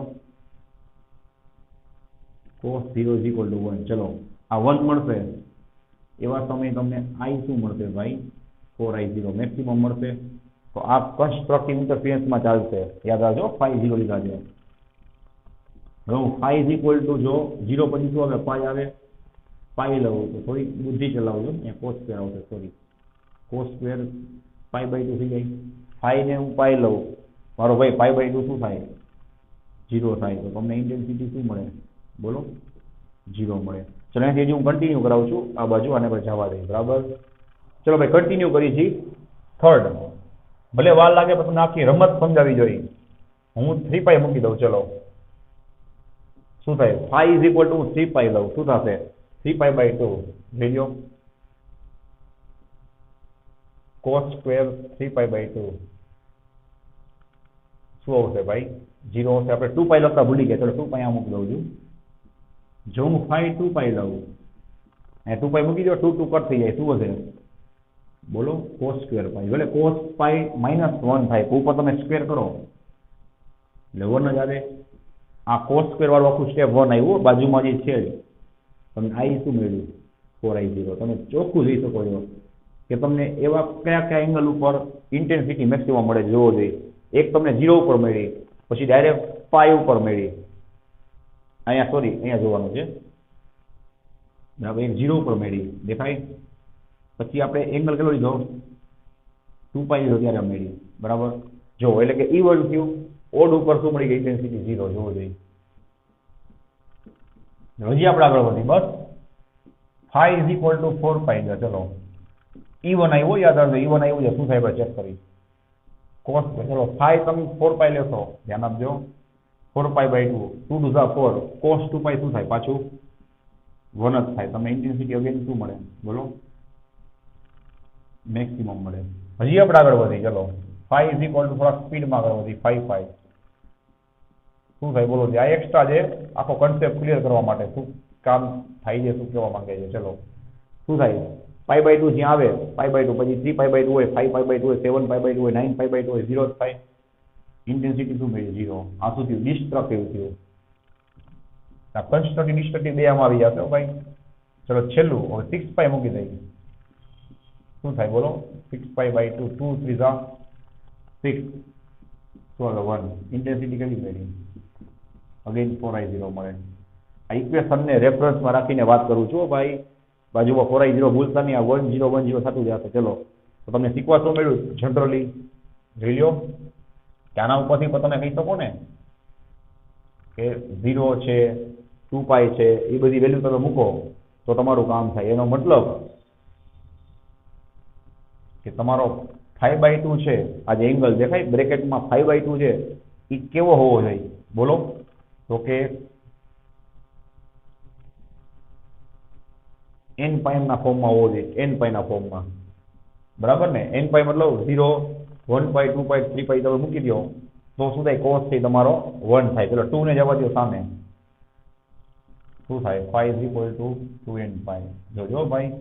cos 0 is equal to 1. ચલો, આ 1 મળશે. એવા સમયે તમને I શું મળશે ભાઈ? 4I0 મેક્સિમમ મળશે. તો આ કન્સ્ટ્રક્ટિવ ઇન્ટરફિયરન્સમાં ચાલશે. યાદ રાખજો, 5 0 લીધા છે. હવે હું 5 is equal to જો 0 પછી શું આવે? પાઈ આવે. પાઈ લઉં તો થોડી બુદ્ધિ ચલાવજો. અહીંયા cos સ્ક્વેર આવશે. સોરી, cos સ્ક્વેર π/2 થઈ જાય. 5 ને હું પાઈ લઉં, મારો ભાઈ π/2 શું થાય? 0 થાય. તો તમને ઇન્ટેન્સિટી શું મળે? બોલો. 0 મળે. ચલો, અહીંથી હું કન્ટિન્યુ કરાવું છું આ બાજુ, આને પર જવા દઈએ, બરાબર? ચલો ભાઈ, કન્ટિન્યુ કરી છી. થર્ડ, ભલે વાર લાગે પણ તમને આખી રમત સમજાવી જોઈએ. હું 3 પાઈ મૂકી દઉં. ચલો, શું થાય? 5 is equal to 3 પાઈ લઉં. શું થશે? 3π/2. જોઈ cos સ્ક્વેર 3π/2 શું આવશે ભાઈ? 0 આવશે. આપણે 2 પાઈ લખતા ભૂલી ગયા. ચલો 2 પાઈ આ મૂકી દઉં છું. જો હું 2 પાઈ લઉં, 2 પાઈ મૂકી દો, 2 કટ થઈ જાય. શું વધે? બોલો. cos સ્ક્વેર પાઈ. ભલે cos પાઈ -1 થાય. ઉપર તમે સ્ક્વેર કરો એટલે 1 જ આવે. આ cos સ્ક્વેર વાળું આખું સ્ટેપ 1 આવ્યું. બાજુમાં જે છે તમને I શું મળ્યું? 4I0. તમે ચોખ્ખું જોઈ શકો છો કે તમને એવા કયા એંગલ ઉપર ઇન્ટેન્સિટી મેક્સિમમ મળે જોવો જોઈએ. એક તમને 0 ઉપર મળી, પછી ડાયરેક્ટ પાઈ ઉપર મળી. અહીંયા સોરી, અહીંયા જોવાનું છે. બરાબર, એક 0 ઉપર મેળવી, દેખાય? પછી આપણે એંગલ કેટલો લીધો? 2π લીધો ત્યારે મેળવી, બરાબર? જો એટલે કે E1 થયું, ઓડ ઉપર શું મળી ગઈ? ઇન્ટેન્સિટી 0 જોવો જોઈએ. હજી આપણે આગળ વધી, બસ phi is equal to 4π લે, ચલો E1 આવ્યો, યાદ આવજો E1 આવ્યો છે, શું થાય આપણે ચેક કરી. cos, ચલો phi તમે 4π લેશો, ધ્યાન આપજો, 4π/2, 2 to the 4, cos 2π શું થાય? પાછું 1 જ થાય. તમને ઇન્ટેન્સિટી અગેન શું મળે? બોલો, મેક્સિમમ મળે. હજી આપણે આગળ વધી, ચલો phi is equal to થોડા સ્પીડમાં આગળ વધી, 5π શું થાય? બોલો, આ એક્સ્ટ્રા છે, આખો કન્સેપ્ટ ક્લિયર કરવા માટે શું કામ થાય છે, શું કહેવા માંગે છે. ચલો શું થાય? π/2 જ્યાં આવે π/2, પછી 3π/2 હોય, 5π/2 હોય, 7π/2 હોય, 9π/2 હોય, 0 જ થાય. ઇન્ટેન્સિટી શું મળી? 0. આ શું થયું? ડિસ્ટ્રક્ટિવ થયું. આ કન્સ્ટ્રક્ટિવ ડિસ્ટ્રક્ટિવ બે આમાં આવી જશે ભાઈ. ચલો છેલ્લું હવે 6π મૂકી દઈએ, શું થાય? બોલો, 6π/2, 2 3 જા 6, ચલો 1. ઇન્ટેન્સિટી કેટલી મળી? અગેન 4i0 મળે. આ ઇક્વેશનને રેફરન્સમાં રાખીને વાત કરું છું ભાઈ, બાજુમાં 4i0 ભૂલતા નહીં, આ 1010 થતું જશે. ચલો તો તમને શીખવા શું મળ્યું? જનરલી જોઈ લો કે આના ઉપરથી પણ તમે કહી શકો ને કે 0 છે, 2π છે, એ બધી વેલ્યુ તમે મૂકો તો તમારું કામ થાય. એનો મતલબ કે તમારો 5/2 છે, આ જે એંગલ દેખાય બ્રેકેટમાં 5/2 છે, એ કેવો હોવો જોઈએ? બોલો, તો કે nπ ના ફોર્મમાં હોવો જોઈએ, nπ ના ફોર્મમાં, બરાબર ને? nπ મતલબ 0, 1π, 2π, 3π તમે મૂકી દો તો શું થાય? cos થી તમારો 1 થાય. પેલો 2 ને જવા દો સામે, શું થાય? phi is equal to 2nπ. જોજો ભાઈ,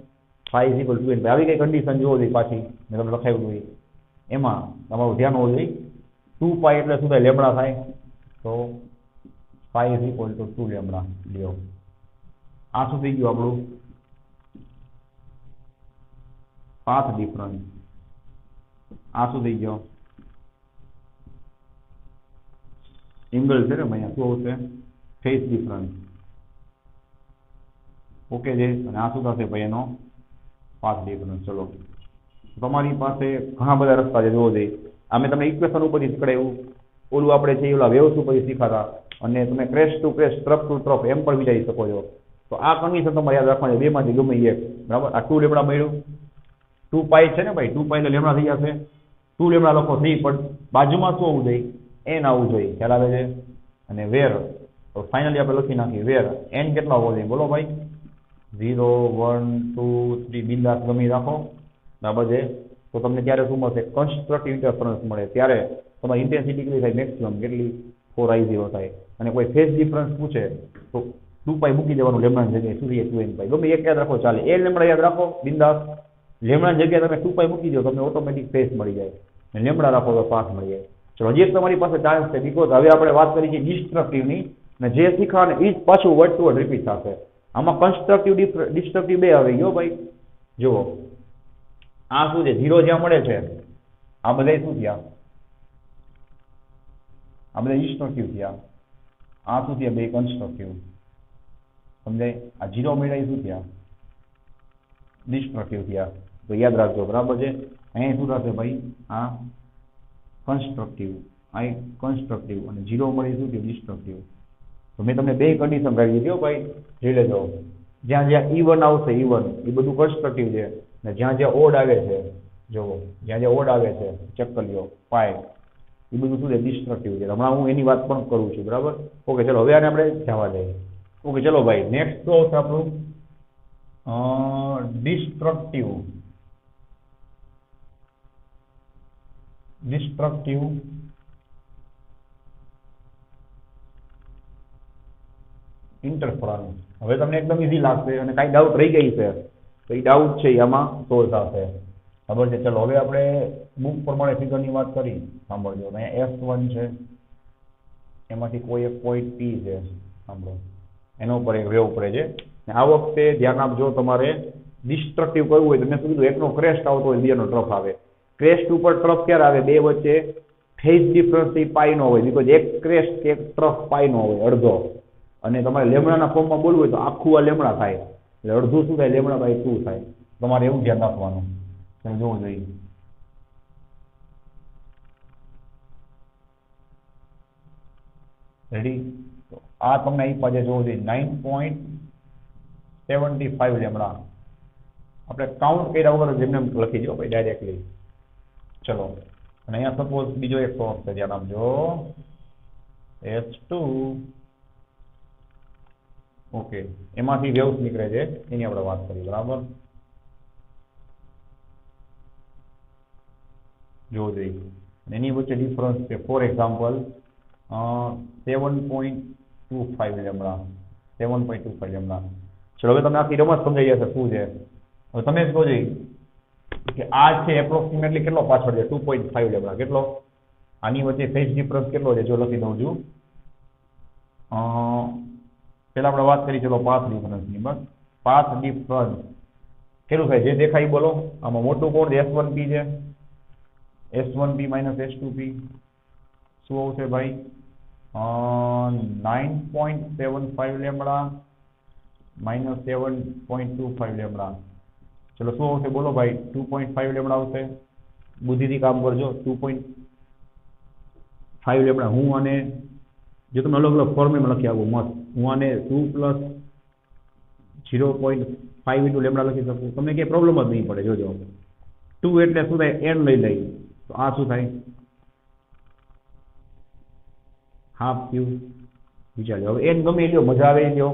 phi is equal to 2nπ. આવી કઈ કન્ડિશન જોવો જોઈએ પાછી મેં તમને લખાવ્યું હોય એમાં તમારું ધ્યાન હોવું જોઈએ. 2π એટલે શું થાય? લેમડા થાય. તો phi is equal to 2 lambda લ્યો. આ શું થઈ ગયું આપણું? Path difference. આ શું થઈ ગયો? એંગલ છે ને અહીંયા શું આવશે? Phase difference. ઓકે છે. અને આ શું થશે ભાઈ? એનો પાથ ડિફરન્સ. ચલો તમારી પાસે ઘણા બધા રસ્તા છે જોવો જોઈએ. આ મેં તમને ઇક્વેશન ઉપરથી શીખડાયું, ઓલું આપણે છે ઓલા વેવ્સ ઉપરથી શીખાતા, અને તમે crest to crest, trough to trough એમ પણ વિચારી શકો છો. તો આ કન્ડિશન તમારે યાદ રાખવાની, બેમાંથી ગમે એક, બરાબર? આ 2 લેમડા મળ્યું, 2π છે ને ભાઈ, 2π એટલે લેમડા થઈ જશે. 2 લેમડા લખો 3, પણ બાજુમાં શું આવવું જોઈએ? n આવવું જોઈએ. ખ્યાલ આવે છે? અને વેર ફાઇનલી આપણે લખી નાખીએ, વેર n કેટલા હોવો જોઈએ? બોલો ભાઈ, 0, 1, 2, 3 બિંદાસ ગમી રાખો, બરાબર છે? તો તમને ત્યારે શું મળશે? કન્સ્ટ્રક્ટિવ ઇન્ટરફરન્સ મળે. ત્યારે તમારી ઇન્ટેન્સિટી કેટલી થાય? મેક્સિમમ કેટલી? 4i0 થાય. અને કોઈ ફેઝ ડિફરન્સ પૂછે તો 2π મૂકી દેવાનું લેમડાની જગ્યાએ, શું થઈ? 2nπ. ગમે એક યાદ રાખો ચાલે. એ લેમડા યાદ રાખો બિંદાસ. લેમડાની જગ્યાએ તમે 2π મૂકી દો, તમને ઓટોમેટિક ફેઝ મળી જાય. અને લેમડા રાખો તો પાથ મળી જાય. ચલો હજી એક તમારી પાસે ચાન્સ છે, બીકોઝ હવે આપણે વાત કરી છે ડિસ્ટ્રક્ટિવની, અને જે શીખવાને એ જ પાછું વર્ડ ટુ વર્ડ રિપીટ થશે. આમાં કન્સ્ટ્રક્ટિવ ડિસ્ટ્રક્ટિવ બે આવી ગયો ભાઈ. જુઓ આ શું છે? 0 જ્યાં મળે છે આ બધા શું થયા? આ બધા ડિસ્ટ્રક્ટિવ થયા. આ શું થયા? બે કન્સ્ટ્રક્ટિવ. સમજાય? આ 0 મળ્યા શું થયા? ડિસ્ટ્રક્ટિવ થયા. તો યાદ રાખજો, બરાબર છે? અહીંયા શું થશે ભાઈ? આ કન્સ્ટ્રક્ટિવ, આ કન્સ્ટ્રક્ટિવ, અને 0 મળી શું થયું? ડિસ્ટ્રક્ટિવ. તો મેં તમને બે કન્ડિશન કરી દીધી ભાઈ, જોઈ લેજો. જ્યાં જ્યાં E1 આવશે, E1 એ બધું કન્સ્ટ્રક્ટિવ છે, ને જ્યાં જ્યાં ઓડ આવે છે, જુઓ જ્યાં જ્યાં ઓડ આવે છે ચેક કરી લો, પાય એ બધું શું છે? ડિસ્ટ્રક્ટિવ છે. હમણાં હું એની વાત પણ કરું છું, બરાબર? ઓકે, ચલો હવે આને આપણે જવા દઈએ. ઓકે, ચલો ભાઈ, નેક્સ્ટ તો આવશે આપણું ડિસ્ટ્રક્ટિવ ઇન્ટરફરન્સ. હવે તમને એકદમ ઈઝી લાગશે, અને કાંઈ ડાઉટ રહી ગઈ છે તો એ ડાઉટ છે આમાં સોલ્વ થશે, ખબર છે? ચલો હવે આપણે બુક પ્રમાણે ફિગરની વાત કરી, સાંભળજો. અહીંયા S1 છે, એમાંથી કોઈ એક પોઈન્ટ P છે, સાંભળો, એના ઉપર એક વેવ પડે છે. આ વખતે ધ્યાન આપજો, તમારે ડિસ્ટ્રક્ટિવ કરવું હોય તો મેં શું કીધું? એકનો ક્રેસ્ટ આવતો હોય, બીજાનો ટ્રફ આવે. ક્રેસ્ટ ઉપર ટ્રફ ક્યારે આવે? બે વચ્ચે ફેઝ ડિફરન્સ પાઈ નો હોય, બીકોઝ એક ક્રેસ્ટ કે એક ટ્રફ પાઈ નો હોય, અડધો. અને તમારે લેમડાના ફોર્મમાં બોલવું હોય તો આખું આ લેમડા થાય. એટલે અડધું શું થાય લેમડા બાય 2 થાય. તમારે એવું ધ્યાન રાખવાનું. તમે જોવું જોઈએ. રેડી? તો આ તમને અહીં પાછે જોવું જોઈએ 9.75 લેમડા. આપણે કાઉન્ટ કર્યા વગર જેમને એમ લખી દો ભાઈ ડાયરેક્ટલી. ચલો. અને અહીંયા સપોઝ બીજો એક સોર્સ છે, ધ્યાન આપજો. H2 ઓકે, એમાંથી વેવ્સ નીકળે છે એની આપણે વાત કરીએ. બરાબર? જોવું જોઈએ. એની વચ્ચે ડિફરન્સ છે ફોર એક્ઝામ્પલ 7.25 લેમડા. 7.25 લેમડા. ચલો હવે તમને આખી રમત સમજાઈ જશે શું છે. હવે તમે જ કહો જોઈએ કે આ છે એપ્રોક્સિમેટલી કેટલો પાછળ છે 2.5 લેમડા. કેટલો? આની વચ્ચે ફેઝ ડિફરન્સ કેટલો છે જો લખી દઉં છું. પેલા આપણે વાત કરી ચલો પાથ ડિફરન્સની. બસ પાથ ડિફરન્સ કેટલું થાય જે દેખાય બોલો. આમાં મોટું કોણ છે? S1P છે. S1P માઇનસ S2P શું આવશે ભાઈ? 9.75 લેમડા માઇનસ 7.25 લેમડા. ચલો શું આવશે બોલો ભાઈ? 2.5 લેમડા આવશે. બુદ્ધિથી કામ કરજો. 2.5 લેમડા. હું આને જો તમે અલગ અલગ ફોર્મેટમાં લખી આવું મસ્ત. હું આને 2 પ્લસ 0.5 ઇન્ટુ લેમડા લખી શકું. તમને ક્યાંય પ્રોબ્લેમ જ નહીં પડે. જોજો 2 એટલે શું થાય? n લઈ લઈ તો આ શું થાય? હાફ ક્યુ. વિચાર હવે n ગમે લ્યો, મજા આવે લ્યો.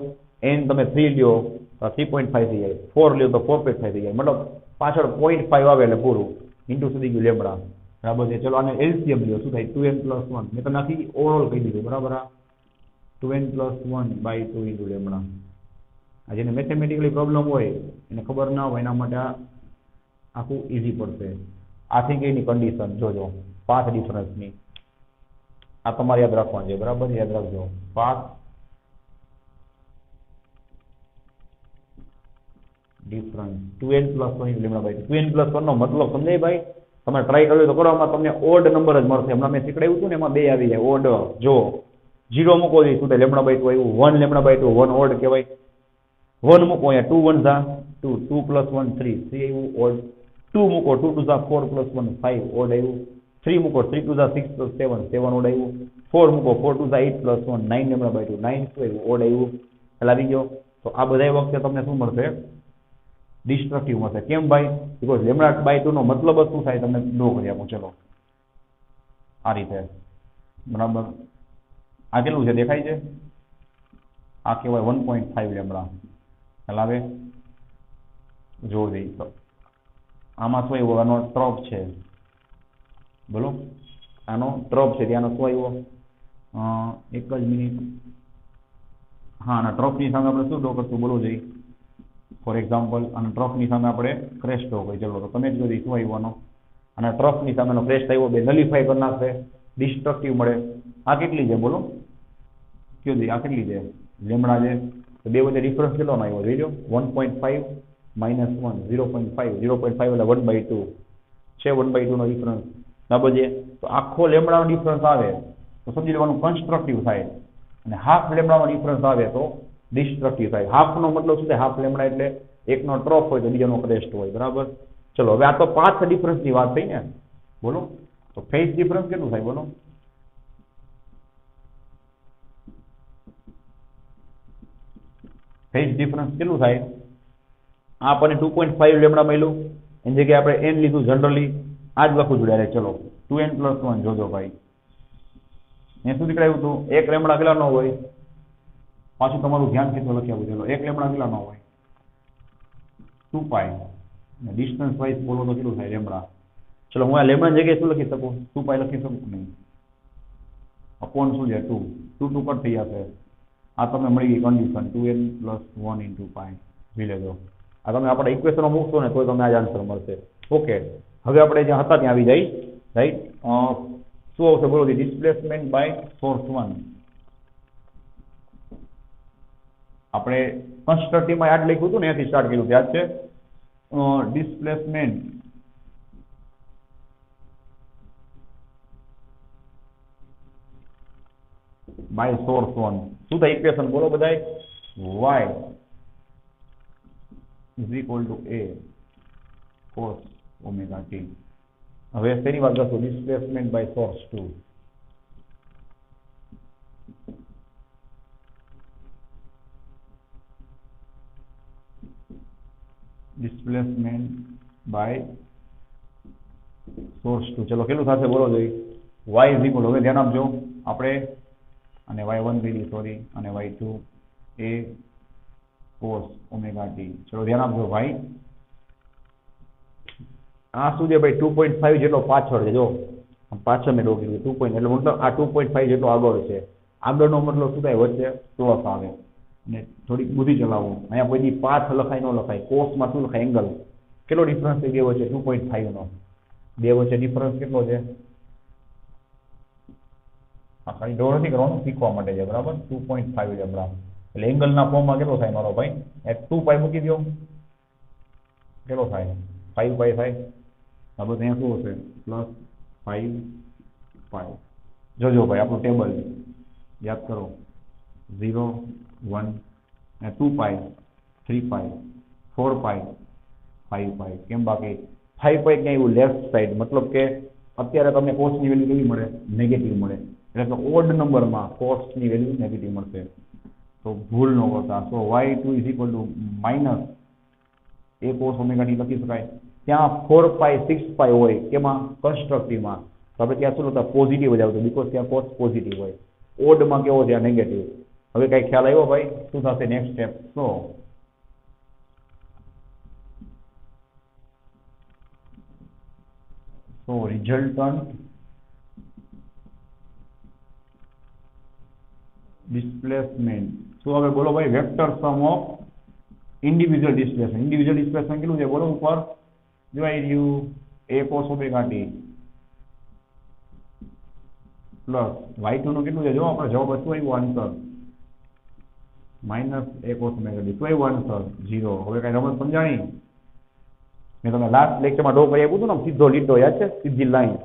n તમે 3 લ્યો તો 3.5 થઈ જાય. 4 લ્યો તો 4.5 થઈ જાય. મતલબ પાછળ 0.5 આવે એટલે પૂરું. ઇન્ટુ સુધી ગયું લેમડા. બરાબર છે? ચલો આને એલસીએમ લ્યો. શું થાય? 2n plus 1. મેં તમને આખી ઓવરઓલ કહી દીધું. બરાબર? 2n plus 1 by 2 into lambda. આ જેને મેથેમેટિકલી પ્રોબ્લેમ હોય એને ખબર ના હોય એના માટે આ આખું ઈઝી પડશે. આ થઈ ગઈ એની કન્ડિશન. જોજો પાથ ડિફરન્સની. આ તમારે યાદ રાખવાનું છે. બરાબર? યાદ રાખજો. Path difference 2n plus 1 into lambda by 2. 2n plus 1 નો મતલબ સમજાય ભાઈ? તમે ટ્રાય કર્યો તો કરવામાં તમને ઓડ નંબર જ મળશે. હમણાં મેં શીખડાવ્યું હતું ને એમાં 2 આવી જાય ઓડ. જો 0 મૂકો જોઈએ શું થાય? લેમડા બાય 2 આવ્યું. 1 લેમડા બાય 2 1 ઓડ કહેવાય. 1 મૂકો અહીંયા 2 1 ઝા 2 2 પ્લસ 1 3 3 આવ્યું ઓડ. 2 મૂકો 2 2 ઝા 4 પ્લસ 1 5 ઓડ આવ્યું. 3 મૂકો 3 2 ઝા 6 પ્લસ 7 7 ઓડ આવ્યું. 4 મૂકો 4 2 ઝા 8 પ્લસ 1 9 લેમડા બાય 2 9 શું આવ્યું? ઓડ આવ્યું. એટલે આવી ગયો. તો આ બધા વખતે તમને શું મળશે? ડિસ્ટ્રક્ટિવ મળશે. કેમ ભાઈ? બીકોઝ લેમડા બાય 2 નો મતલબ શું થાય તમને ડ્રો કરી આપું. ચલો આ રીતે. બરાબર? આ કેટલું છે દેખાય છે? આ કહેવાય 1.5 લેમડા. ખ્યાલ આવે? જોવું જોઈએ. તો આમાં શું આવ્યું? આનો ટ્રોપ છે. બોલો આનો ટ્રોપ છે. ત્યાંનો શું આવ્યો? એક જ મિનિટ. હા, આના ટ્રોપની સામે આપણે શું ડ્રો કરશું બોલવું જોઈએ? ફોર એક્ઝામ્પલ આના ટ્રફની સામે આપણે ક્રેશ ડ્રો કરી. ચલો તો તમે જ જોઈ શું આવ્યો? અને ટ્રફની સામેનો ક્રેશ આવ્યો. બે નલિફાઈ કરી નાખશે. ડિસ્ટ્રક્ટિવ મળે. આ કેટલી છે બોલો? કયો દી આ કેટલી છે? લેમડા છે. તો બે વચ્ચે ડિફરન્સ કેટલોનો આવ્યો જોઈ લો. 1.5 માઇનસ 1 0.5 0.5 એટલે 1/2 છે. 1/2 નો ડિફરન્સ. બરાબર છે? તો આખો લેમડાનો ડિફરન્સ આવે તો સમજી લેવાનું કન્સ્ટ્રક્ટિવ થાય. અને હાફ લેમડાનો ડિફરન્સ આવે તો ડિસ્ટ્રક્ટિવ થાય. હાફ નો મતલબ શું થાય? હાફ લેમડા એટલે એકનો ટ્રોફ હોય તો બીજાનો ક્રેસ્ટ હોય. બરાબર? ચલો હવે આ તો પાથ ડિફરન્સ ની વાત થઈ ને. બોલો તો ફેઝ ડિફરન્સ કેટલું થાય બોલો? ફેઝ ડિફરન્સ કેટલું થાય? આ આપણને 2.5 લેમડા મળ્યું. એની જગ્યાએ આપણે n લીધું જનરલી. આ જ લખું છું ડાયરેક્ટ. ચલો 2n પ્લસ 1 જોજો ભાઈ. મેં શું નીકળાયું હતું? એક લેમડા કેટલા નો હોય? પાછું તમારું ધ્યાન ખેંચવા લખી આવું. ચલો એક લેમડા કેટલા નો હોય? 2π. ડિસ્ટન્સ વાઇઝ બોલો તો કેટલું થાય લેમડા? ચલો હું આ લેમડા જગ્યાએ શું લખી શકું? 2π લખી શકું નહીં? અપોન શું છે? 2 2 2 કટ થઈ જશે. આ તમને મળી ગઈ કન્ડિશન 2n પ્લસ 1 ઇન્ટુ π. જોઈ લેજો. આ તમે આપણે ઇક્વેશનો મૂકશો ને તો તમને આ જ આન્સર મળશે. ઓકે, હવે આપણે જ્યાં હતા ત્યાં આવી જાય. રાઈટ? શું આવશે બોલો? Displacement by source 1. આપણે કન્સ્ટ્રક્ટિવમાં યાદ લખ્યું હતું ને એથી સ્ટાર્ટ કર્યું. યાદ છે? ડિસ્પ્લેસમેન્ટ બાય સોર્સ 1 શું થાય ઇક્વેશન બોલો બધાય? y is equal to A cos omega T. હવે તેની વાત કરશું displacement by source 2. Displacement by source 2. ચલો કેટલું થશે બોલો જોઈએ. y ઇઝ ઇક્વલ, હવે ધ્યાન આપજો આપણે અને y1 લીધી સોરી અને y2 a cos omega T. ચલો ધ્યાન આપજો ભાઈ, આ શું છે ભાઈ 2.5 જેટલો પાછળ છે. જો પાછળ મેં ડોકી 2 પોઈન્ટ એટલે મતલબ આ 2.5 જેટલો આગળ છે. આગળનો મતલબ શું થાય, વચ્ચે પ્લસ આવે. અને થોડીક બુદ્ધિ ચલાવો, અહીંયા કોઈ દી પાથ લખાય ન લખાય, કોસમાં શું લખાય, એંગલ. કેટલો ડિફરન્સ છે બે વચ્ચે? 2.5 નો. બે વચ્ચે ડિફરન્સ કેટલો છે? આ ખાલી ડ્રો નથી કરવાનું, શીખવા માટે છે બરાબર. 2.5 છે બરાબર. એટલે એંગલના ફોર્મમાં કેટલો થાય મારો ભાઈ? 2 પાઈ મૂકી દો, કેટલો થાય? 5 પાઈ થાય. બરાબર, અહીંયા શું હશે? પ્લસ 5 પાઈ. જોજો ભાઈ આપણું ટેબલ યાદ કરો. 0 1 અને 2 પાઈ 3 પાઈ 4 પાઈ 5 પાઈ. કેમ બાકી 5 પાઈ ક્યાં એવું લેફ્ટ સાઈડ, મતલબ કે અત્યારે તમને કોસની વેલ્યુ કેવી મળે? નેગેટિવ મળે. એટલે ઓડ નંબરમાં કોસની વેલ્યુ નેગેટિવ મળશે. તો ભૂલ ન કરતા. સો y2 is equal two minus a cos omega T લખી શકાય. ત્યાં 4 પાઈ 6 પાઈ હોય કેમાં? કન્સ્ટ્રક્ટિવમાં. તો આપણે ત્યાં શું લખતા? પોઝિટિવ જ આવતું, બીકોઝ ત્યાં કોસ પોઝિટિવ હોય. ઓડમાં કેવો છે? નેગેટિવ. હવે કઈ ખ્યાલ આવ્યો ભાઈ? શું થશે next step? So resultant displacement શું હવે બોલો ભાઈ? Vector sum of individual displacement. Individual displacement કેટલું છે બોલો? ઉપર જોઈ રહ્યું a cos omega T plus y2 નું કેટલું છે? જો આપણે જવાબ શું આવ્યો answer? Minus a cos omega T. શું આવ્યો આન્સર? 0. હવે કઈ રમત સમજાણી? મેં તમને લાસ્ટ લેક્ચરમાં ડ્રો કરી આપ્યું હતું ને, સીધો લીટો યાદ છે? સીધી લાઈન.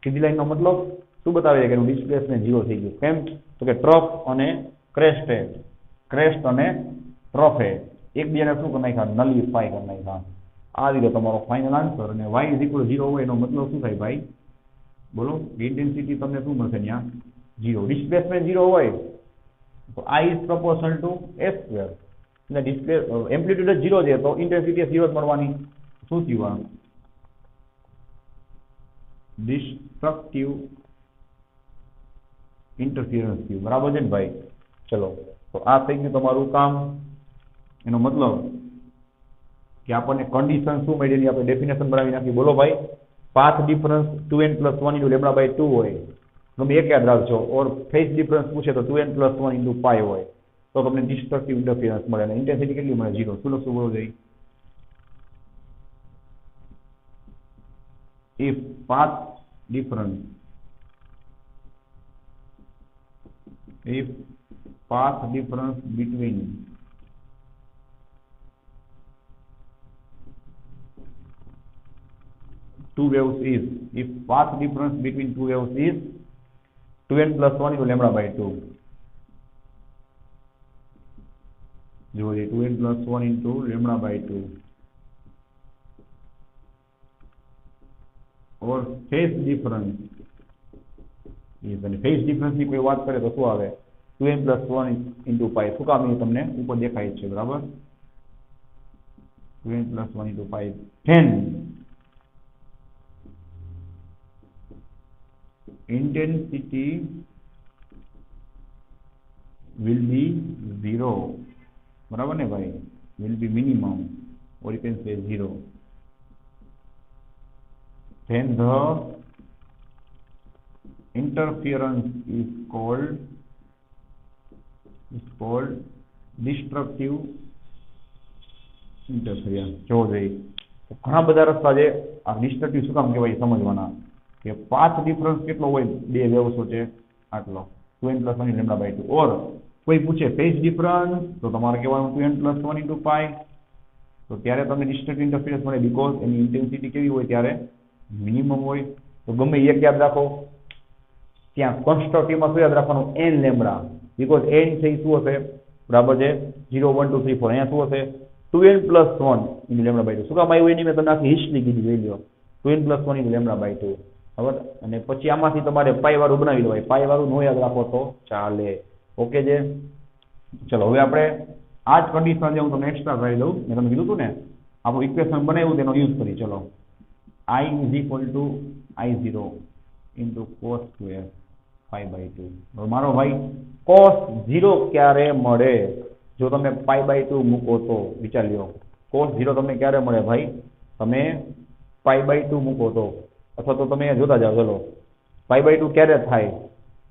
સીધી લાઈનનો મતલબ શું બતાવે છે? કે એનું ડિસ્પ્લેસમેન્ટ 0 થઈ ગયું. કેમ? તો કે ટ્રફ અને ક્રેસ્ટે, ક્રેસ્ટ અને ટ્રફે એકબીજાને શું કરી નાખ્યા? નલિફાઈ કરી નાખ્યા. આ રીતે તમારો ફાઇનલ આન્સર. અને y ઇઝ ઇક્વલ 0 હોય એનો મતલબ શું થાય ભાઈ? બોલો. ઇન્ટેન્સિટી તમને શું મળશે ત્યાં? 0. ડિસ્પ્લેસમેન્ટ 0 હોય તો I is proportional to a square. એટલે ડિસ્પ્લે એમ્પ્લિટ્યુડ 0 છે તો ઇન્ટેન્સિટી 0 જ મળવાની. શું થયું? આ ડિસ્ટ્રક્ટિવ ઇન્ટરફિયરન્સ થયું. બરાબર છે ને ભાઈ? ચલો, તો આ થઈ ગયું તમારું કામ. એનો મતલબ કે આપણને કન્ડિશન શું મળી એની આપણે ડેફિનેશન બનાવી નાખી. બોલો ભાઈ. પાથ ડિફરન્સ 2n + 1 * λ/2 હોય. ગમે એક યાદ રાખજો. ઓર ફેઝ ડિફરન્સ પૂછે તો 2n + 1 * π હોય તો તમને ડિસ્ટ્રક્ટિવ ઇન્ટરફિયરન્સ મળે. અને ઇન્ટેન્સિટી કેટલી મળે? 0. શું લખશું બોલો જોઈએ? if path difference between two waves is 2n + 1 * λ/2. જો 2n + 1 * λ/2 और फेज डिफरेंस is અને ફેઝ ડિફરન્સ ની કોઈ વાત કરે તો શું આવે? 2n + 1 * π. શું કામ? એ તમને ઉપર દેખાય છે બરાબર. 2n + 1 * π. then intensity will be 0. બરાબર ને ભાઈ? will be minimum or you can say 0. then the interference is called destructive interference. જો ભાઈ ઘણા બધા રસ્તા છે આ ડિસ્ટ્રક્ટિવ શું કામ કહેવાય સમજવાના. કે પાથ ડિફરન્સ કેટલો હોય બે વેવ્સ વચ્ચે? આટલો 2n + 1 * λ/2. ઓર કોઈ પૂછે ફેઝ ડિફરન્સ તો તમારે કહેવાનું 2n + 1 * π. તો ત્યારે તમને ડિસ્ટ્રક્ટિવ ઇન્ટરફિયરન્સ મળે બીકોઝ એની ઇન્ટેન્સિટી કેવી હોય ત્યારે? મિનિમમ હોય. તો ગમે એક યાદ રાખો. ત્યાં કન્સ્ટ્રક્ટિવમાં શું યાદ રાખવાનું? n lambda. બીકોઝ n છે એ શું હશે? બરાબર છે 0 1 2 3 4. અહીંયા શું હશે? 2n plus 1 into lambda by 2. શું કામ આવ્યું એની મેં તમને આખી હિસ્ટ્રી કીધી જોઈ લો. 2n plus 1 into lambda by 2. બરાબર. અને પછી આમાંથી તમારે પાઈ વાળું બનાવી લો. પાઈ વાળું નો યાદ રાખો તો ચાલે. ઓકે છે. ચલો હવે આપણે આ જ કન્ડિશન જે હું તમને એક્સ્ટ્રા કરી દઉં, મેં તમને કીધું હતું ને આપણું ઇક્વેશન બનાવ્યું તેનો યુઝ કરી. ચલો I is equal to I0 into cos square 5/2. હવે મારો ભાઈ cos 0 ક્યારે મળે? જો તમે π/2 મૂકો તો વિચાર લ્યો. cos 0 તમને ક્યારે મળે ભાઈ? તમે π/2 મૂકો તો, અથવા તો તમે જોતા જાઓ. ચલો π/2 ક્યારે થાય?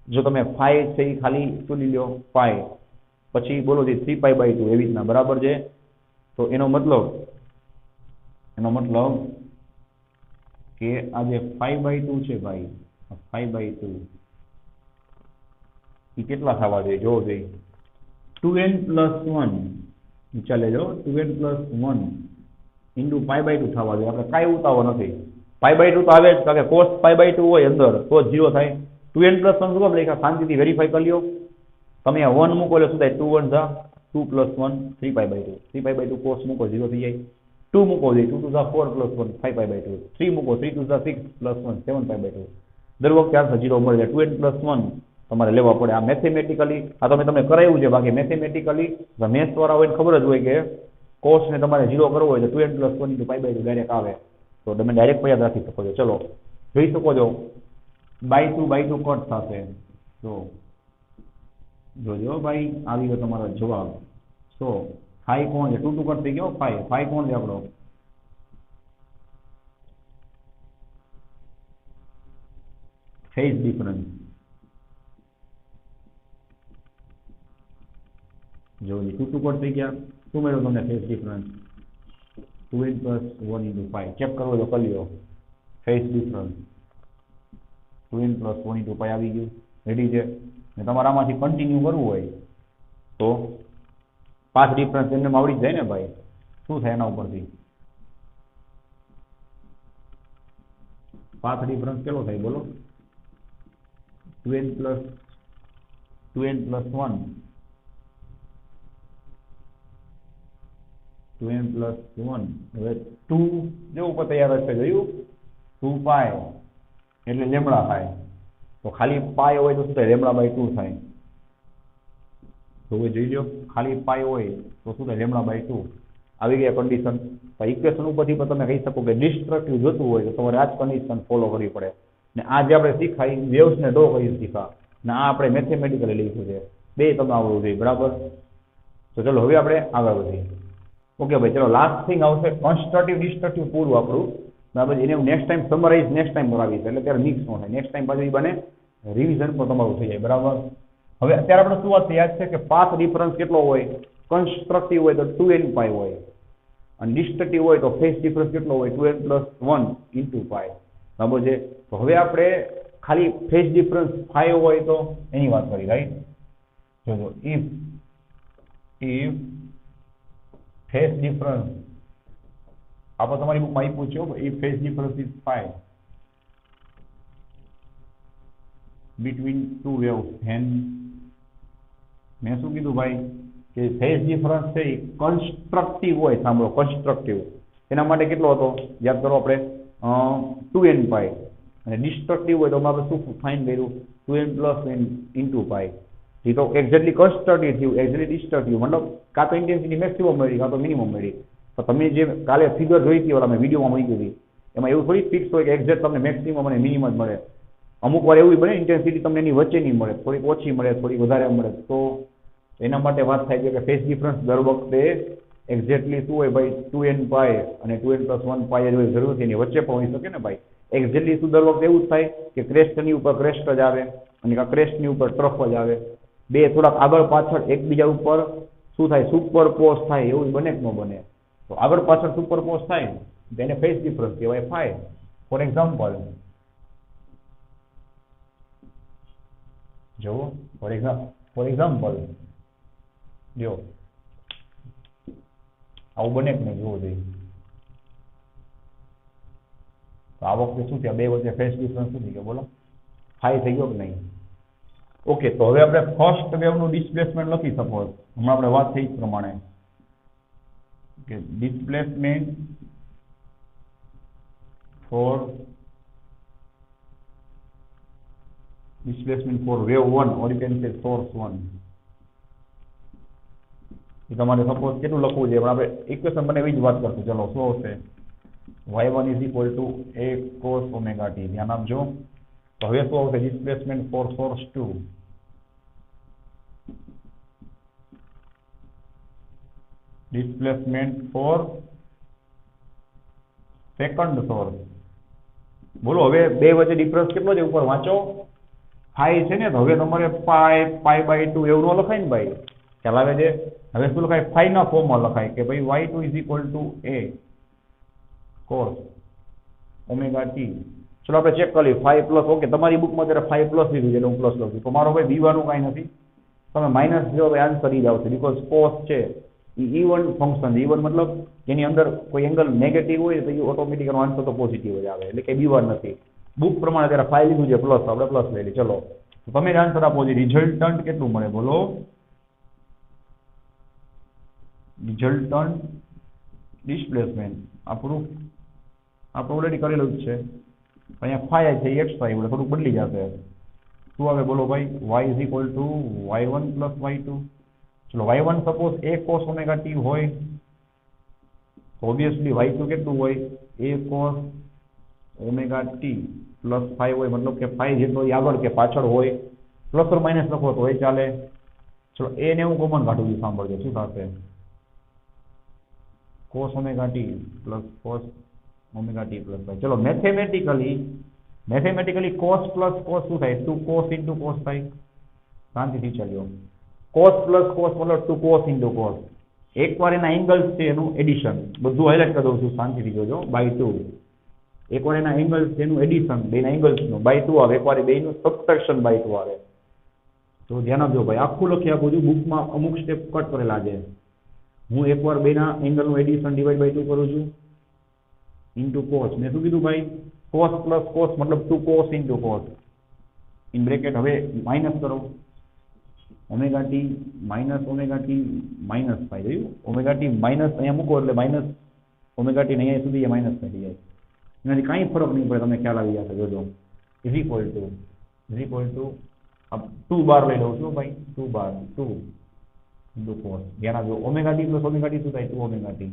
જો તમે phi છે એ ખાલી ચૂલી લ્યો phi, પછી બોલો જે 3π/2 એવી રીતના. બરાબર છે. તો એનો મતલબ કે આ જે 5/2 છે ભાઈ, 5/2 એ કેટલા થવા જોઈએ જોવો જોઈએ. 2n પ્લસ 1 ચાલે જો 2n પ્લસ 1 ઇન્ટુ π/2 થવા જોઈએ. આપણે કાંઈ ઉતાવળ નથી. π/2 તો આવે જ, કારણ કે cos π/2 હોય અંદર તો જ 0 થાય. 2n પ્લસ 1 શું કામ લખ્યા? શાંતિથી વેરીફાઈ કરી લ્યો. તમે આ 1 મૂકો એટલે શું થાય? 2 1 જા 2 પ્લસ 1 3π/2. 3π/2 cos મૂકો 0 થઈ જાય. 2 મૂકો જોઈએ 2 2 4 પ્લસ 1 5π/2. 3 મૂકો 3 2 6 પ્લસ 1 7π/2. દર વખતે આન્સર 0 મળે છે. 2n પ્લસ 1 તમારે લેવા પડે. આ મેથેમેટિકલી આ તો મેં તમને કરાવ્યું છે. બાકી મેથેમેટિકલી મેથ્સ વાળા હોય ખબર જ હોય કે કોસ ને તમારે 0 કરવો હોય તો 2n પ્લસ 1 ઇન્ટુ π/2 ડાયરેક્ટ આવે. તો તમે ડાયરેક્ટ યાદ રાખી શકો છો. ચલો જોઈ શકો છો by2 કટ થશે. તો જોજો ભાઈ આવી ગયો તમારો જવાબ. તો phi કોણ છે? 2 કટ થઈ ગયો. phi કોણ છે આપણો? Phase difference. જો 2 કટ થઈ ગયા. શું મળ્યો તમને phase difference? 2n plus 1 into phi. Check કરવો તો કરી લો. Phase difference 2n plus 1 into phi આવી ગયું. રેડી છે. ને તમારે આમાંથી કન્ટિન્યુ કરવું હોય તો પાથ ડિફરન્સ એમને આવડી જાય ને ભાઈ. શું થાય એના ઉપરથી? પાથ ડિફરન્સ કેટલો થાય બોલો? 2n પ્લસ 1 2n પ્લસ 1 હવે 2 જેવું ઉપર તૈયાર હશે જોયું 2 પાય એટલે લેમડા થાય. તો ખાલી પાય હોય તો શું થાય? લેમડા બાય 2 થાય. તો હવે જોઈ લો ખાલી પાય હોય તો શું થાય? લેમડા બાય 2 આવી ગયા કન્ડિશન. તો ઇક્વેશન ઉપરથી પણ તમે કહી શકો કે ડિસ્ટ્રક્ટિવ જોતું હોય તો તમારે આ જ કન્ડિશન ફોલો કરવી પડે. ને આ જે આપણે શીખાય વેવ્સ ને ડ્રો કરી શીખા ને આ આપણે મેથેમેટિકલી લખ્યું છે. બે તમને આવડવું જોઈએ. બરાબર. તો ચલો હવે આપણે આગળ વધીએ. ઓકે ભાઈ ચલો લાસ્ટ થિંગ આવશે કન્સ્ટ્રક્ટિવ ડિસ્ટ્રક્ટિવ પૂરું આપણું. બરાબર. એને હું next time summarise next time કરાવીશ એટલે ત્યારે મિક્સ ન થાય. નેક્સ્ટ ટાઈમ પાછું બને રિવિઝન પણ તમારું થઈ જાય. બરાબર. હવે અત્યારે આપણે શું વાત યાદ છે કે પાથ ડિફરન્સ કેટલો હોય? કન્સ્ટ્રક્ટિવ હોય તો 2n પાઈ હોય અને ડિસ્ટ્રક્ટિવ હોય તો ફેઝ ડિફરન્સ કેટલો હોય? 2n plus 1 into pi. બરાબર છે. તો હવે આપણે ખાલી ફેઝ ડિફરન્સ 5 હોય તો એની વાત કરી. રાઈટ. જોજો ઇફ ફેઝ ડિફરન્સ આપણે તમારી બુકમાં આપ્યું છે if phase difference is 5 between two waves then મેં શું કીધું ભાઈ કે ફેઝ ડિફરન્સ છે એ કન્સ્ટ્રક્ટિવ હોય. સાંભળો કન્સ્ટ્રક્ટિવ એના માટે કેટલો હતો યાદ કરો આપણે 2n પાઈ અને ડિસ્ટ્રક્ટિવ હોય તો આપણે શું ફાઇન કર્યું? 2n plus n into pi. એ તો એક્ઝેક્ટલી કન્સ્ટ્રક્ટિવ થયું એક્ઝેક્ટલી ડિસ્ટ્રક્ટિવ મતલબ કાં તો ઇન્ટેન્સિટી મેક્સિમમ મળી કાં તો મિનિમમ મળી. તો તમે જે કાલે ફિગર જોઈ હતી ઓલા મેં વિડીયોમાં મૂકી હતી એમાં એવું થોડી ફિક્સ હોય કે એક્ઝેક્ટ તમને મેક્સિમમ અને મિનિમમ જ મળે. અમુક વાર એવું બને ઇન્ટેન્સિટી તમને એની વચ્ચે નહીં મળે, થોડીક ઓછી મળે થોડીક વધારે મળે. તો એના માટે વાત થાય છે કે ફેઝ ડિફરન્સ દર વખતે એક્ઝેક્ટલી શું હોય ભાઈ? 2n પાય અને 2n પ્લસ 1 પાય જ હોય. જરૂર છે એની વચ્ચે પણ હોઈ શકે ને ભાઈ. એક્ઝેક્ટલી શું દર વખતે એવું જ થાય કે ક્રેસ્ટની ઉપર ક્રેસ્ટ જ આવે અને ક્રેસ્ટની ઉપર ટ્રફ જ આવે. બે થોડાક આગળ પાછળ એકબીજા ઉપર શું થાય? સુપરપોઝ થાય. એવું બને કે ન બને? તો આગળ પાછળ સુપરપોઝ થાય તેને ફેઝ ડિફરન્સ કહેવાય 5. ફોર એક્ઝામ્પલ જો ફોર એક્ઝામ્પલ જો આવું બને કે નહીં જોવું જોઈએ. તો આ વખતે શું થયા? બે વચ્ચે ફેઝ ડિફરન્સ શું થઈ ગયો બોલો? 5 થઈ ગયો કે નહીં? ઓકે. તો હવે આપણે ફર્સ્ટ વેવનું ડિસ્પ્લેસમેન્ટ લખી શકો. હમણાં આપણે વાત થઈ પ્રમાણે કે displacement for wave 1 or you can say source 1. એ તમારે સપોઝ કેટલું લખવું છે પણ આપણે ઇક્વેશન બનાવી જ વાત કરશું. ચલો શું આવશે? y1 is equal to a cos omega t. ધ્યાન આપજો. તો હવે શું આવશે? Displacement for source 2. Displacement for second source. બોલો હવે બે વચ્ચે ડિફરન્સ કેટલો છે ઉપર વાંચો. ફાઈ છે ને, તો હવે તમારે પાઈ/2 એવું ન લખાય ને ભાઈ, ખ્યાલ આવે છે? હવે શું લખાય? ફાઈ ના ફોર્મમાં લખાય કે ભાઈ y2 is equal to a cos omega t. ચલો આપણે ચેક કરી ફાઈ પ્લસ. ઓકે, તમારી બુકમાં અત્યારે ફાઈ પ્લસ લીધું છે એટલે હું પ્લસ લઉં છું. તો મારો ભાઈ બીવાનું કાંઈ નથી, તમે માઇનસ લો તો આન્સર ઈ જ આવશે. બીકોઝ કોસ છે એ ઇવન ફંક્શન. ઇવન મતલબ જેની અંદર કોઈ એંગલ નેગેટિવ હોય તો એ ઓટોમેટિક એનો આન્સર તો પોઝિટિવ જ આવે, એટલે કે બીવાન નથી. બુક પ્રમાણે અત્યારે ફાઈ લીધું છે પ્લસ, આપણે પ્લસ લઈ લઈએ. ચલો તમે જ આન્સર આપો છો. રિઝલ્ટન્ટ કેટલું મળે બોલો? રિઝલ્ટન્ટ ડિસ્પ્લેસમેન્ટ આપણું આપણે ઓલરેડી કરેલું જ છે. અહીંયા ફાઈ છે એક્સ ફાઈ, એટલે થોડુંક બદલી જશે. શું આવે બોલો ભાઈ? y is equal to y1 plus y2. ચલો y1 suppose a cos omega t હોય તો ઓબ્વિયસલી y2 કેટલું હોય? a cos omega t plus 5 હોય, મતલબ કે 5 જેટલો આગળ કે પાછળ હોય. પ્લસ ઓર માઇનસ લખો તો એ ચાલે. ચલો a ને હું કોમન કાઢું છું, સાંભળજો શું થશે? cos omega t plus cos omega t plus 5. ચલો મેથેમેટિકલી cos પ્લસ cos શું થાય? 2 cos into cos થાય. શાંતિથી ચાલ્યો. cos પ્લસ cos મતલબ 2 cos into cos. એકવાર એના એંગલ્સ છે એનું એડિશન, બધું હાઇલાઇટ કરી દઉં છું, શાંતિથી જોજો. બાય 2 એકવાર એના એંગલ્સ છે એનું એડિશન, બેના એંગલ્સનું બાય 2 આવે. એકવાર બેનું સબટ્રેક્શન બાય 2 આવે. તો ધ્યાન આપજો ભાઈ, આખું લખી આપું છું. બુકમાં અમુક સ્ટેપ કટ કરેલા છે. હું એકવાર બેના એંગલનું એડિશન ડિવાઈડ બાય 2 કરું છું ઇન્ટુ cos. મેં શું કીધું ભાઈ? cos પ્લસ cos મતલબ 2 cos into cos in bracket. હવે માઇનસ કરો. Omega T minus omega T minus 5. જોયું? ઓમેગા ટી માઇનસ અહીંયા મૂકો એટલે માઇનસ ઓમેગા ટી અહીંયા સુધી માઇનસ થઈ જાય. એનાથી કાંઈ ફરક નહીં પડે, તમને ખ્યાલ આવી જશે. જોજો ઇઝ ઇક્વલ ટુ 2 બાર લઈ લઉં છું ભાઈ. 2 બાર 2 ઇન્ટુ cos. ધ્યાન આપજો. Omega T plus omega T શું થાય? 2 ઓમેગા ટી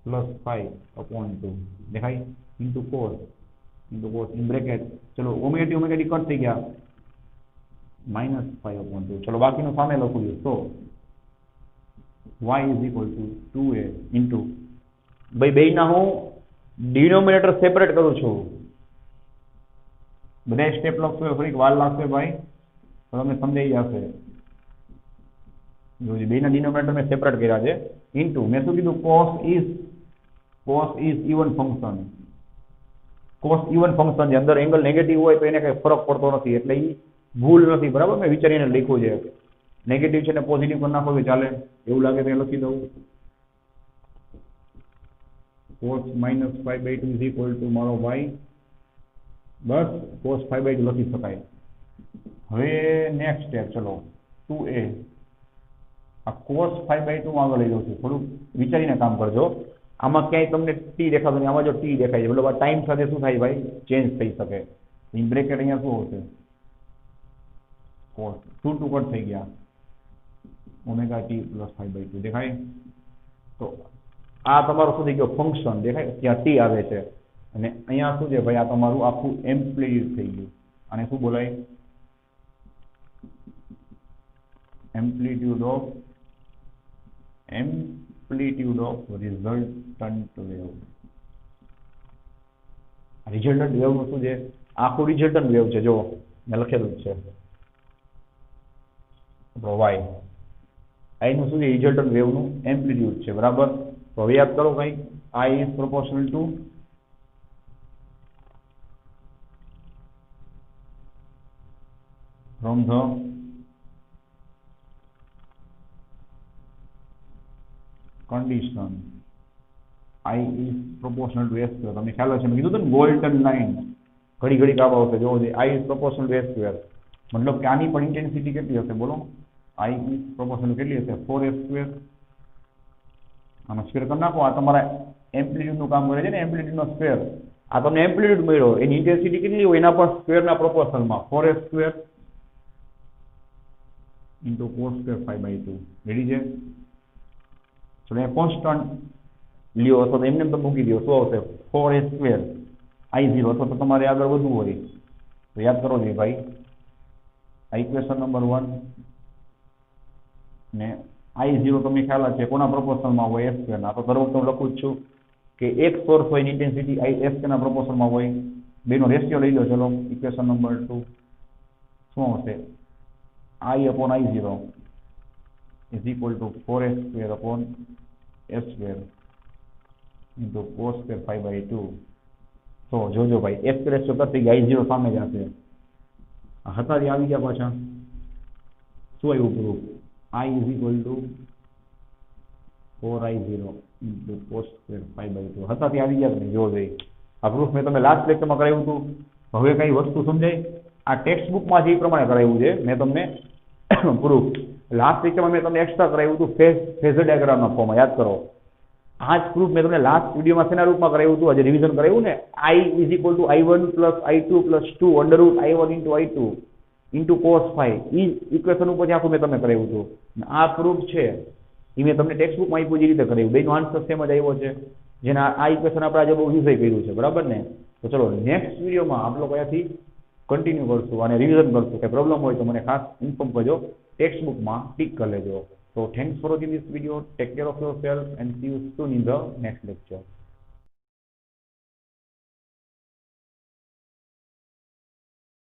પ્લસ 5/2 દેખાય ઇન્ટુ cos ઇન બ્રેકેટ. ચલો ઓમેગા ટી કટ થઈ ગયા, -5/2. ચલો બાકીનું સામે લખું છું. તો y is equal to 2a into ભાઈ બેયના હું ડિનોમિનેટર સેપરેટ કરું છું. બધા સ્ટેપ લખશો થોડીક વાર લાગશે ભાઈ, તો તમને સમજાઈ જશે. જો બેયના ડિનોમિનેટર મેં સેપરેટ કર્યા છે. ઇન્ટુ મેં શું કીધું? cos is even function. cos even function છે, અંદર એંગલ નેગેટિવ હોય તો એને કઈ ફરક પડતો નથી, એટલે એ ભૂલ નથી. બરાબર? મેં વિચારીને લખ્યું છે. નેગેટિવ છે ને પોઝિટિવ કરી નાખો ચાલે, એવું લાગે તો લખી દઉં. cos -5/2 is equal to મારો y. બસ cos 5/2 લખી શકાય. હવે નેક્સ્ટ સ્ટેપ. ચલો 2a. આ cos 5/2 આગળ લઈ જાઉં છું. થોડુંક વિચારીને કામ કરજો. આમાં ક્યાંય તમને ટી દેખાતો નહીં, આમાં જો ટી દેખાય છે, મતલબ આ ટાઈમ સાથે શું થાય ભાઈ? ચેન્જ થઈ શકે. ઇન બ્રેકેટ અહીંયા શું હશે? cos 2 કટ થઈ ગયા. ઓમેગા ટી પ્લસ 5/2 દેખાય. તો આ તમારું શું થઈ ગયો? ફંક્શન દેખાય, ત્યાં ટી આવે છે. અને અહીંયા શું છે ભાઈ? આ તમારું આખું એમ્પ્લિટ્યુડ થઈ ગયું. આને શું બોલાય? Amplitude of resultant wave. Resultant wave નું શું છે? આખું રિઝલ્ટન્ટ વેવ છે. જો મેં લખેલું જ છે y. આનું શું છે? રિઝલ્ટન્ટ વેવ નું એમ્પ્લિટ્યુડ છે. બરાબર? તો હવે યાદ કરો કઈ? I is proportional to from the condition I is proportional to s square. તમને ખ્યાલ હશે, મેં કીધું હતું ને ગોલ્ડન લાઈન ઘડી કાપ આવશે. જોવો છે I is proportional to s square. મતલબ કે આની પણ ઇન્ટેન્સિટી કેટલી હશે બોલો? I is proportional કેટલી હશે? 4s square આનો સ્ક્વેર કરી નાખો. આ તમારા એમ્પ્લિટ્યુડનું કામ કરે છે ને, એમ્પ્લિટ્યુડનો સ્ક્વેર. આ તમને એમ્પ્લિટ્યુડ મળ્યો, એની ઇન્ટેન્સિટી કેટલી હોય એના પર સ્ક્વેરના પ્રોપોર્શનમાં 4s square into cos square 5/2. Ready છે? ચલો એ કોન્સ્ટન્ટ લ્યો અથવા તો એમને તમે મૂકી દો. શું આવશે? 4s square I0. અથવા તો તમારે આગળ વધવું હોય તો યાદ કરો જોઈએ ભાઈ, આ ઇક્વેશન નંબર 1 ને I0 તમને ખ્યાલ છે કોના પ્રોપોર્શનમાં હોય? s સ્ક્વેર ના. તો દર વખતે હું લખું જ છું કે એક સોર્સ હોય એની ઇન્ટેન્સિટી s સ્ક્વેરના પ્રોપોર્શનમાં હોય. બેનો રેશિયો લઈ લો. ચલો ઇક્વેશન નંબર 2 શું આવશે? I/I0 is equal to 4s square upon s square into cos square 5/2. તો જોજો ભાઈ, s રેશિયો કરતી I0 સામે જ હશે. આ હતા જે આવી ગયા પાછા. શું આવ્યું proof? I is equal to 4I0 into cos square 5/2. હતા તે આવી ગયા તમે જોવો જોઈએ. આ પ્રૂફ મેં તમને લાસ્ટ લેક્ચરમાં કરાવ્યું હતું. હવે કઈ વસ્તુ સમજાય? આ ટેક્સ્ટ બુકમાં જે પ્રમાણે કરાવ્યું છે મેં તમને પ્રૂફ. લાસ્ટ લેક્ચરમાં મેં તમને એક્સ્ટ્રા કરાવ્યું હતું ફેઝર ડાયાગ્રામના ફોર્મમાં. યાદ કરો, આ જ પ્રૂફ મેં તમને લાસ્ટ વિડીયોમાં શેના રૂપમાં કરાવ્યું હતું? આજે રિવિઝન કરાવ્યું ને. I is equal to I1 plus I2 plus 2 under root I1 into I2 into cos 5. A equation ઉપર આખું મેં તમને કરાવ્યું હતું. આ પ્રૂફ છે એ મેં તમને ટેક્સ્ટ બુકમાં આપ્યું જે રીતે કરાવ્યું. બેનો આન્સર સેમ જ આવ્યો છે. જેના આ ઇક્વેશન આપણે આજે બહુ યુઝ કર્યું છે. બરાબર ને? તો ચલો નેક્સ્ટ વિડીયોમાં આપણે લોકો અહીંયાથી કન્ટિન્યુ કરશું અને રિવિઝન કરશું. કે પ્રોબ્લેમ હોય તો મને ખાસ ઇન્ફોર્મ કરજો, ટેક્સ્ટ બુકમાં ટીક કરી લેજો. So thanks for watching this video. Take care of yourself and see you soon in the next lecture.